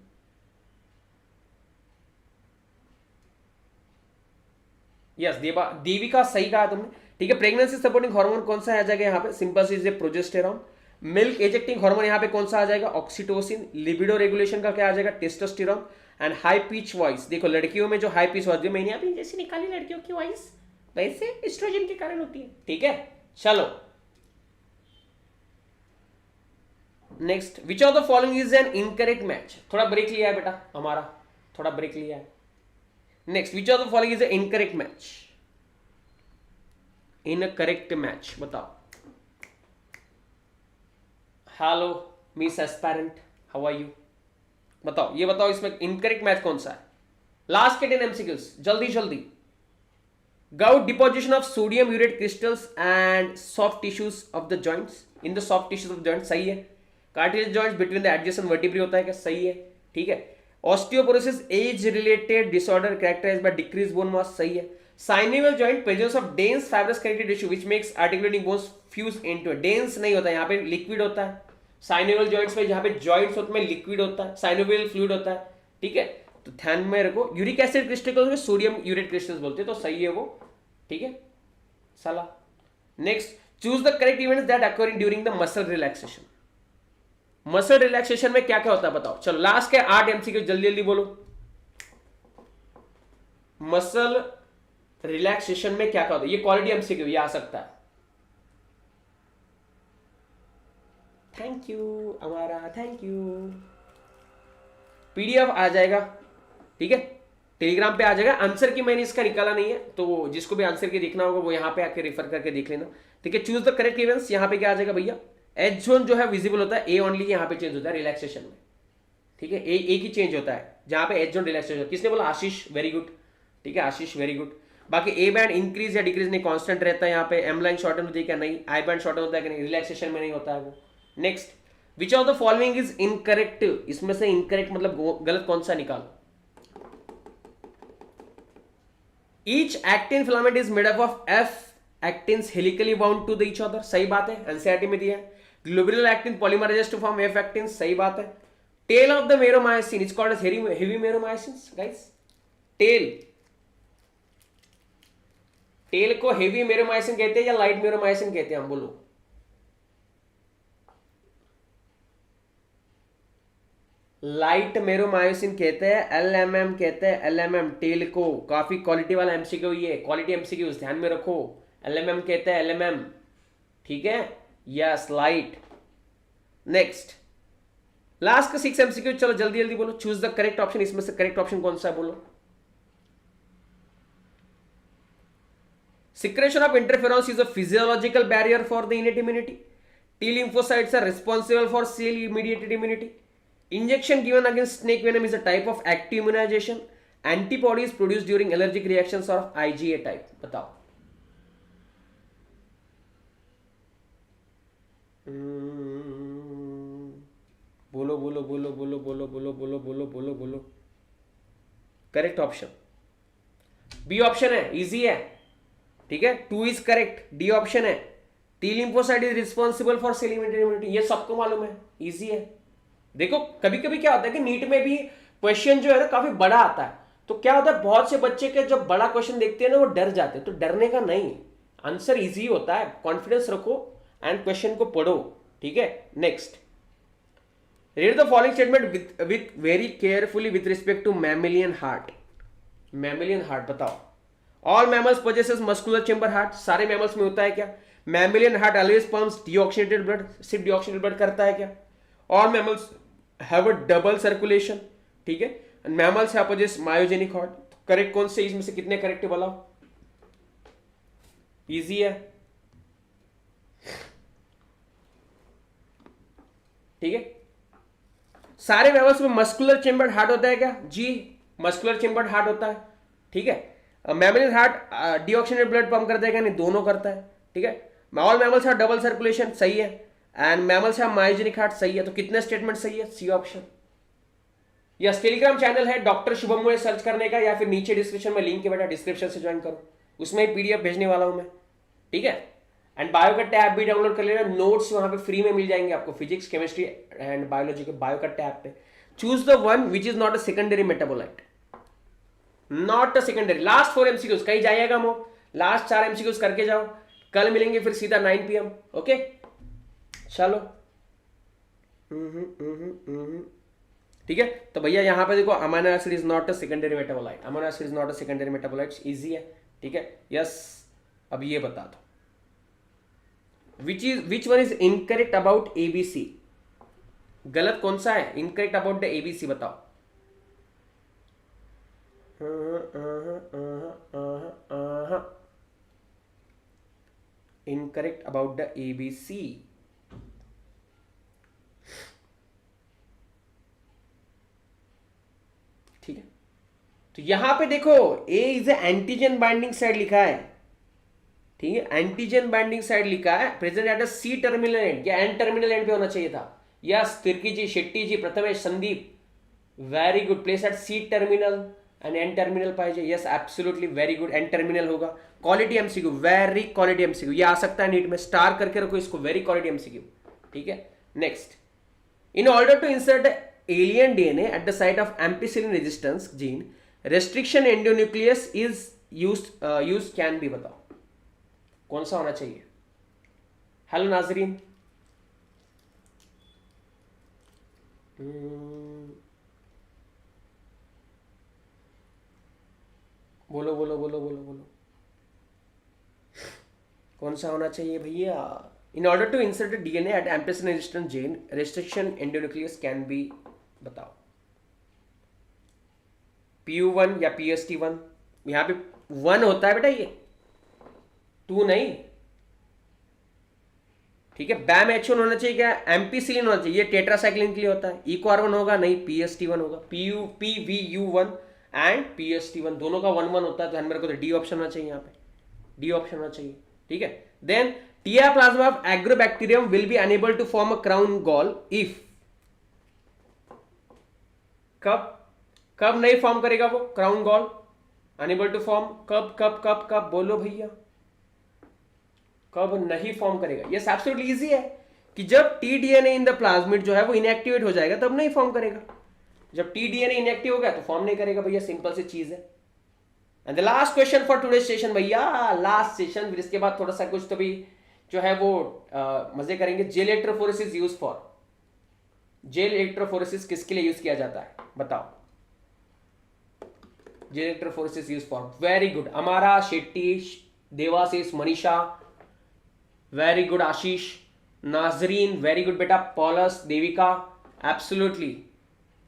Speaker 1: यस, देविका सही कहा तुमने। ठीक है, प्रेगनेंसी सपोर्टिंग हार्मोन कौन सा आ जाएगा यहाँ पे? सिंपल सी प्रोजेस्टेरॉन। मिल्क एजेक्टिंग हार्मोन यहाँ पे कौन सा आ जाएगा? ऑक्सीटोसिन। लिबिडो रेगुलेशन का क्या आ जाएगा? Testosterone. And high pitch voice, देखो लड़कियों में जो हाई पिच वॉइस, जो मैंने अभी जैसे निकाली लड़कियों की वॉइस, वैसे एस्ट्रोजन के कारण होती है, ठीक है। चलो next, which of the following is an incorrect match. थोड़ा ब्रेक लिया है बेटा हमारा, थोड़ा ब्रेक लिया है। Next, which of the following is an incorrect match, incorrect match बताओ। Hello miss aspirant, how are you, बताओ, ये बताओ इसमें इनकरेक्ट मैच कौन सा है। लास्ट के 10 एमसीक्यूज, जल्दी जल्दी। Gout deposition of sodium urate crystals and soft tissues of the joints, in the soft tissues of the joints, सही है। Cartilage joints between the adjacent vertebrae होता है क्या, सही है, ठीक है। Osteoporosis age related disorder characterized by decreased bone mass, सही है। Synovial joint presence of dense fibrous connective tissue which makes articulating bones fuse into it, dense नहीं होता है, यहाँ पे liquid होता है। Synovial joints में जहाँ पे joints होते हैं liquid होता है, synovial fluid होता है, ठीक है। तो ध्यान में रखो, यूरिक एसिड क्रिस्टल्स में सोडियम यूरेट क्रिस्टल्स बोलते हैं, तो सही है वो, ठीक है साला। Next, choose the correct events that occurring during the muscle relaxation. Muscle relaxation में क्या क्या होता है बताओ। चलो लास्ट के 8 एमसीक्यू जल्दी जल्दी बोलो। मसल रिलैक्सेशन में क्या क्या होता है, ये क्वालिटी एमसीक्यू ये आ सकता है। थैंक यू हमारा, थैंक यू। पीडीएफ आ जाएगा, ठीक है, टेलीग्राम पे आ जाएगा। आंसर की मैंने इसका निकाला नहीं है, तो जिसको भी आंसर की देखना होगा वो यहाँ पे आके रेफर करके देख लेना, ठीक है। चूज द करेक्ट इवेंट्स, यहाँ पे क्या आ जाएगा भैया, एच जोन जो है विजिबल होता है, ए ओनली यहाँ पे चेंज होता है रिलैक्सेशन में, ठीक है। ए एक ही चेंज होता है जहाँ पे एच जोन रिलैक्सेशन। किसने बोला, आशीष, वेरी गुड, ठीक है आशीष, वेरी गुड। बाकी ए बैंड इंक्रीज या डिक्रीज नहीं, कांस्टेंट रहता है यहाँ पे। एम लाइन शॉर्टन होती है क्या, नहीं। आई बैंड शॉर्टन होता है कि नहीं, रिलैक्सेशन में नहीं होता है वो। Next, which of the following is incorrect, इसमें से इनकरेक्ट मतलब गलत कौन सा निकालो। Each actin filament is made up of F actins helically bound to the each other, सही बात है, एनसीईआरटी में दिया है। Globular actin polymerizes to form F actins, सही बात है। Tail of the meromycin is called as heavy meromycin, guys। Tail को हेवी मेरोमाइसिन कहते हैं या लाइट मेरोमाइसिन कहते हैं, हम बोलो। लाइट मेरोमायोसिन कहते हैं, एलएमएम कहते हैं, एलएमएम टेल को। काफी क्वालिटी वाला एमसीक्यू ये, क्वालिटी एमसीक्यू ध्यान में रखो। एलएमएम कहते हैं, एलएमएम, ठीक है, यस लाइट। नेक्स्ट, लास्ट का 6 एमसीक्यू, चलो जल्दी जल्दी बोलो। चूज द करेक्ट ऑप्शन, इसमें से करेक्ट ऑप्शन कौन सा है बोलो। Secretion of interferons is a physiological barrier for the innate immunity. T lymphocytes are responsible for cell-mediated immunity. Injection given against snake venom is a type of active immunization. Antibodies produced during allergic reactions are of IgA type. बताओ। बोलो बोलो बोलो बोलो बोलो बोलो बोलो बोलो बोलो बोलो। करेक्ट ऑप्शन बी ऑप्शन है, इजी है, ठीक है। 2 इज करेक्ट, डी ऑप्शन है। T lymphocyte is responsible for sale immunity, ये सबको मालूम है, इजी है। देखो कभी कभी क्या होता है कि नीट में भी क्वेश्चन जो है ना काफी बड़ा आता है, तो क्या होता है बहुत से बच्चे के जब बड़ा क्वेश्चन देखते हैं ना वो डर जाते हैं, तो डरने का नहीं, आंसर इजी होता है, कॉन्फिडेंस रखो एंड क्वेश्चन को पढ़ो, ठीक है। Next, read the following statement with very carefully with respect to mammalian heart. Mammalian heart बताओ। All mammals possesses muscular chamber heart, सारे मैमल्स में होता है क्या। Mammalian heart always pumps deoxygenated blood, सिर्फ डीऑक्सीनेटेड ब्लड करता है क्या। All mammals have a double circulation, ठीक है। Mammals have possess myogenic heart. Correct कौन से इसमें से कितने करेक्ट है बोला, इजी है, ठीक है। सारे मैमल्स में मस्कुलर चेंबर्ड हार्ट होता है क्या, जी मस्कुलर चेंबर्ड हार्ट होता है, ठीक है। Mammalian heart deoxygenated blood pump करता है क्या, नहीं, दोनों करता है, ठीक है। All mammals have double circulation, सही है। And mammals have myogenic heart, सही है। तो कितने स्टेटमेंट सही है, C option. Yes, Telegram channel है डॉक्टर शुभम मोए सर्च करने का, या फिर नीचे डिस्क्रिप्शन में लिंक है बेटा, डिस्क्रिप्शन से ज्वाइन करो, उसमें पीडीएफ भेजने वाला हूं मैं, ठीक है। एंड बायो का टैब भी डाउनलोड कर लेना, नोट्स वहां पे फ्री में मिल जाएंगे आपको, फिजिक्स केमिस्ट्री एंड बायोलॉजी के बायो का टैब पे। Choose the one which is not a secondary metabolite, not a secondary. Last 4 MCQs कहीं जाइएगा मो, लास्ट 4 एमसीक्यूज करके जाओ, कल मिलेंगे फिर सीधा 9 PM, ओके। चलो ठीक है। तो भैया यहाँ पे देखो, amino acid is not a secondary metabolite, amino acid is not a secondary metabolite, easy है, ठीक है। यस, अब ये बता दो, विच one is incorrect about ABC? गलत कौन सा है? इनकरेक्ट अबाउट द एबीसी बताओ। Incorrect about the ABC. ठीक है, तो यहां पे देखो ए इज एंटीजन बाइंडिंग साइड लिखा है। ठीक है, एंटीजन बाइंडिंग साइड लिखा है, present at the C terminal end या एन टर्मिनल एंड पे होना चाहिए था। Yes, Tirkey ji, Shetty ji, Prathamesh, Sandeep, very good. Place at C terminal end N terminal पाहिजे। Yes, absolutely very good, N terminal होगा। Quality MCQ, very quality MCQ, ये आ सकता है नीट में, स्टार करके रखो इसको, वेरी क्वालिटी एमसीक्यू। ठीक है, next, in order to insert alien DNA at the site of ampicillin resistance gene, restriction endonuclease is used can be, बताओ कौन सा होना चाहिए? हेलो नाजरीन, बोलो बोलो बोलो बोलो बोलो, कौन सा होना चाहिए भैया? In order to insert the DNA at ampicillin resistant gene, restriction endonuclease can be, बताओ। PU1 या PST1? यहां पे 1 होता है बेटा, ये 2 नहीं। ठीक है, बैम H1 होना चाहिए क्या? एम्पीसिलिन होना चाहिए, ये टेट्रासाइक्लिन के लिए होता है। इक्वार 1 होगा नहीं, PST1 होगा। PVU1 एंड PST1 दोनों का 1 1 होता है, तो ध्यान में रखो, तो डी ऑप्शन होना चाहिए, यहाँ पे डी ऑप्शन होना चाहिए। ठीक है, then Ti plasma of Agrobacterium will be unable to form a crown gall if, कब कब नहीं फॉर्म करेगा वो crown gall? Unable to form, कब कब कब कब बोलो भैया, कब नहीं फॉर्म करेगा? यस, एब्सोल्युटली इजी है कि जब टीडीएनए इन द प्लाज्मिड जो है वो इनएक्टिवेट हो जाएगा तब नहीं फॉर्म करेगा। जब टीडीएनए इनएक्टिव हो गया तो फॉर्म नहीं करेगा भैया, सिंपल सी चीज है। And the last question for today session भैया, लास्ट सेशन, फिर इसके बाद थोड़ा सा कुछ तो भी जो है वो मजे करेंगे। Gel electrophoresis use for, gel electrophoresis किसके लिए यूज किया जाता है बताओ? Gel electrophoresis use for, very good, अमारा, शेट्टी, देवाशीष, मनीषा, वेरी गुड, आशीष, नाजरीन, वेरी गुड बेटा, पॉलस, देविका, एब्सोल्युटली।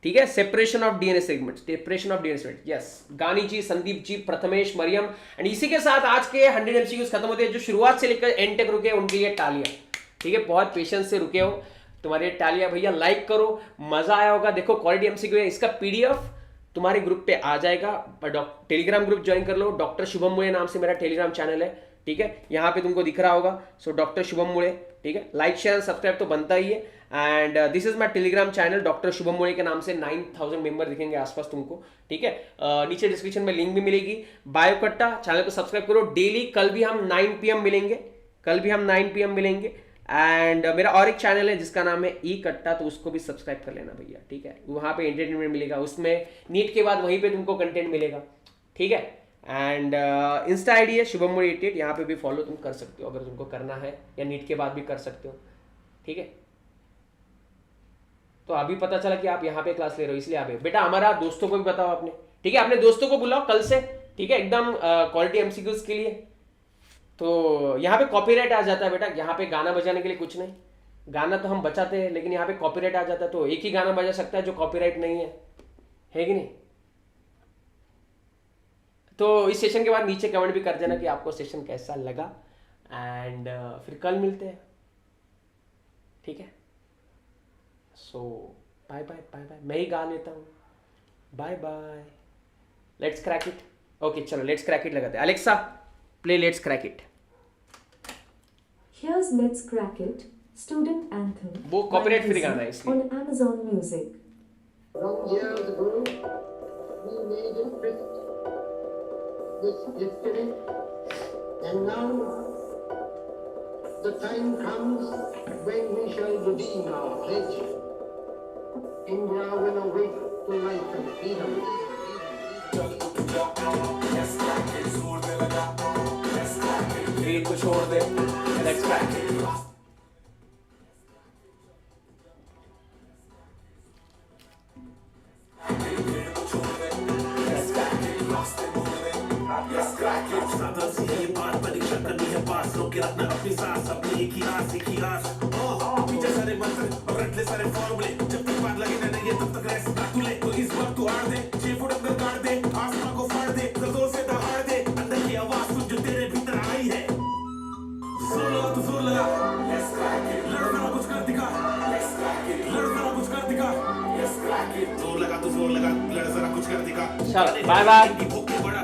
Speaker 1: ठीक है, separation of DNA segment, separation of DNA segment, yes, गानी जी, संदीप जी, प्रथमेश, मरियम। एंड इसी के साथ आज के 100 एमसीक्यूज खत्म होते हैं। जो शुरुआत से लेकर एंड तक रुके उनके लिए टालियां। ठीक है, बहुत पेशेंस से रुके हो, तुम्हारे टालियां भैया। लाइक करो, मजा आया होगा। देखो क्वालिटी एमसीक्यू है, इसका पीडीएफ तुम्हारे ग्रुप पे आ जाएगा। टेलीग्राम ग्रुप ज्वाइन कर लो, डॉक्टर शुभम मुळे नाम से मेरा टेलीग्राम चैनल है। ठीक है, यहाँ पे तुमको दिख रहा होगा, सो डॉक्टर शुभम मुळे। ठीक है, लाइक शेयर सब्सक्राइब तो बनता ही है। And this is my Telegram channel doctor Shubham Mule के नाम से। 9000 मेंबर दिखेंगे आसपास तुमको। ठीक है, नीचे डिस्क्रिप्शन में लिंक भी मिलेगी। बायोकट्टा चैनल को सब्सक्राइब करो डेली। कल भी हम 9 PM मिलेंगे, कल भी हम 9 PM मिलेंगे। एंड मेरा और एक चैनल है जिसका नाम है ई कट्टा, तो उसको भी सब्सक्राइब कर लेना भैया। ठीक है, वहां पे एंटरटेनमेंट मिलेगा, उसमें नीट के बाद वहीं पे तुमको कंटेंट मिलेगा। ठीक है, एंड इंस्टा आईडी है शुभम मुळे 88, यहाँ पे भी फॉलो तुम कर सकते हो अगर तुमको करना है, या नीट के बाद भी कर सकते हो। ठीक है, तो अभी पता चला कि आप यहाँ पे क्लास ले रहे हो, इसलिए आप बेटा हमारा दोस्तों को भी बताओ आपने। ठीक है, अपने दोस्तों को बुलाओ कल से। ठीक है, एकदम क्वालिटी एमसीक्यूज के लिए। तो यहाँ पे कॉपीराइट आ जाता है बेटा, यहाँ पे गाना बजाने के लिए कुछ नहीं, गाना तो हम बचाते हैं लेकिन यहाँ पे कॉपीराइट आ जाता है। तो एक ही गाना बजा सकता है जो कॉपीराइट नहीं है कि नहीं? तो इस सेशन के बाद नीचे कमेंट भी कर देना कि आपको सेशन कैसा लगा। एंड फिर कल मिलते हैं। ठीक है, so bye bye bye bye. मैं ही गा लेता हूँ, bye bye, let's crack it. Okay चलो लेट्स क्रैक इट लगाते हैं। Alexa play let's crack it.
Speaker 2: Here's Let's Crack It, student anthem.
Speaker 1: वो copyright free गाना है इसलिए।
Speaker 2: On Amazon Music.
Speaker 3: Long years ago, we made a tryst with history, and now the time comes when we shall redeem our pledge. India will awake to life and freedom.
Speaker 1: Reel को छोड़ दे, लेट्स क्रैक इट।
Speaker 4: ये बात परीक्षा के रखना अपनी सांस, अपनी एक ही आस, एक ही आस। पीछे सारे मंत्र और रट ले सारे फॉर्मूले, जब तक बात लगे ना नहीं तब तक रेस्ट ना तू ले। तो इस बार तू हार दे, 6 फुट अंदर गाड़ दे, आसमां को फाड़ दे, जोर से दहाड़ दे, अंदर की आवाज सुन जो तेरे भीतर आई है। जोर लगा तू जोर लगा, let's crack it, लड़ जरा कुछ कर दिखा, let's crack it, लड़ जरा कुछ कर दिखा, let's crack it, जोर लगा तू जोर लगा, लड़ जरा कुछ कर दिखा।
Speaker 1: चलो बाय बाय।
Speaker 4: भूख के बड़ा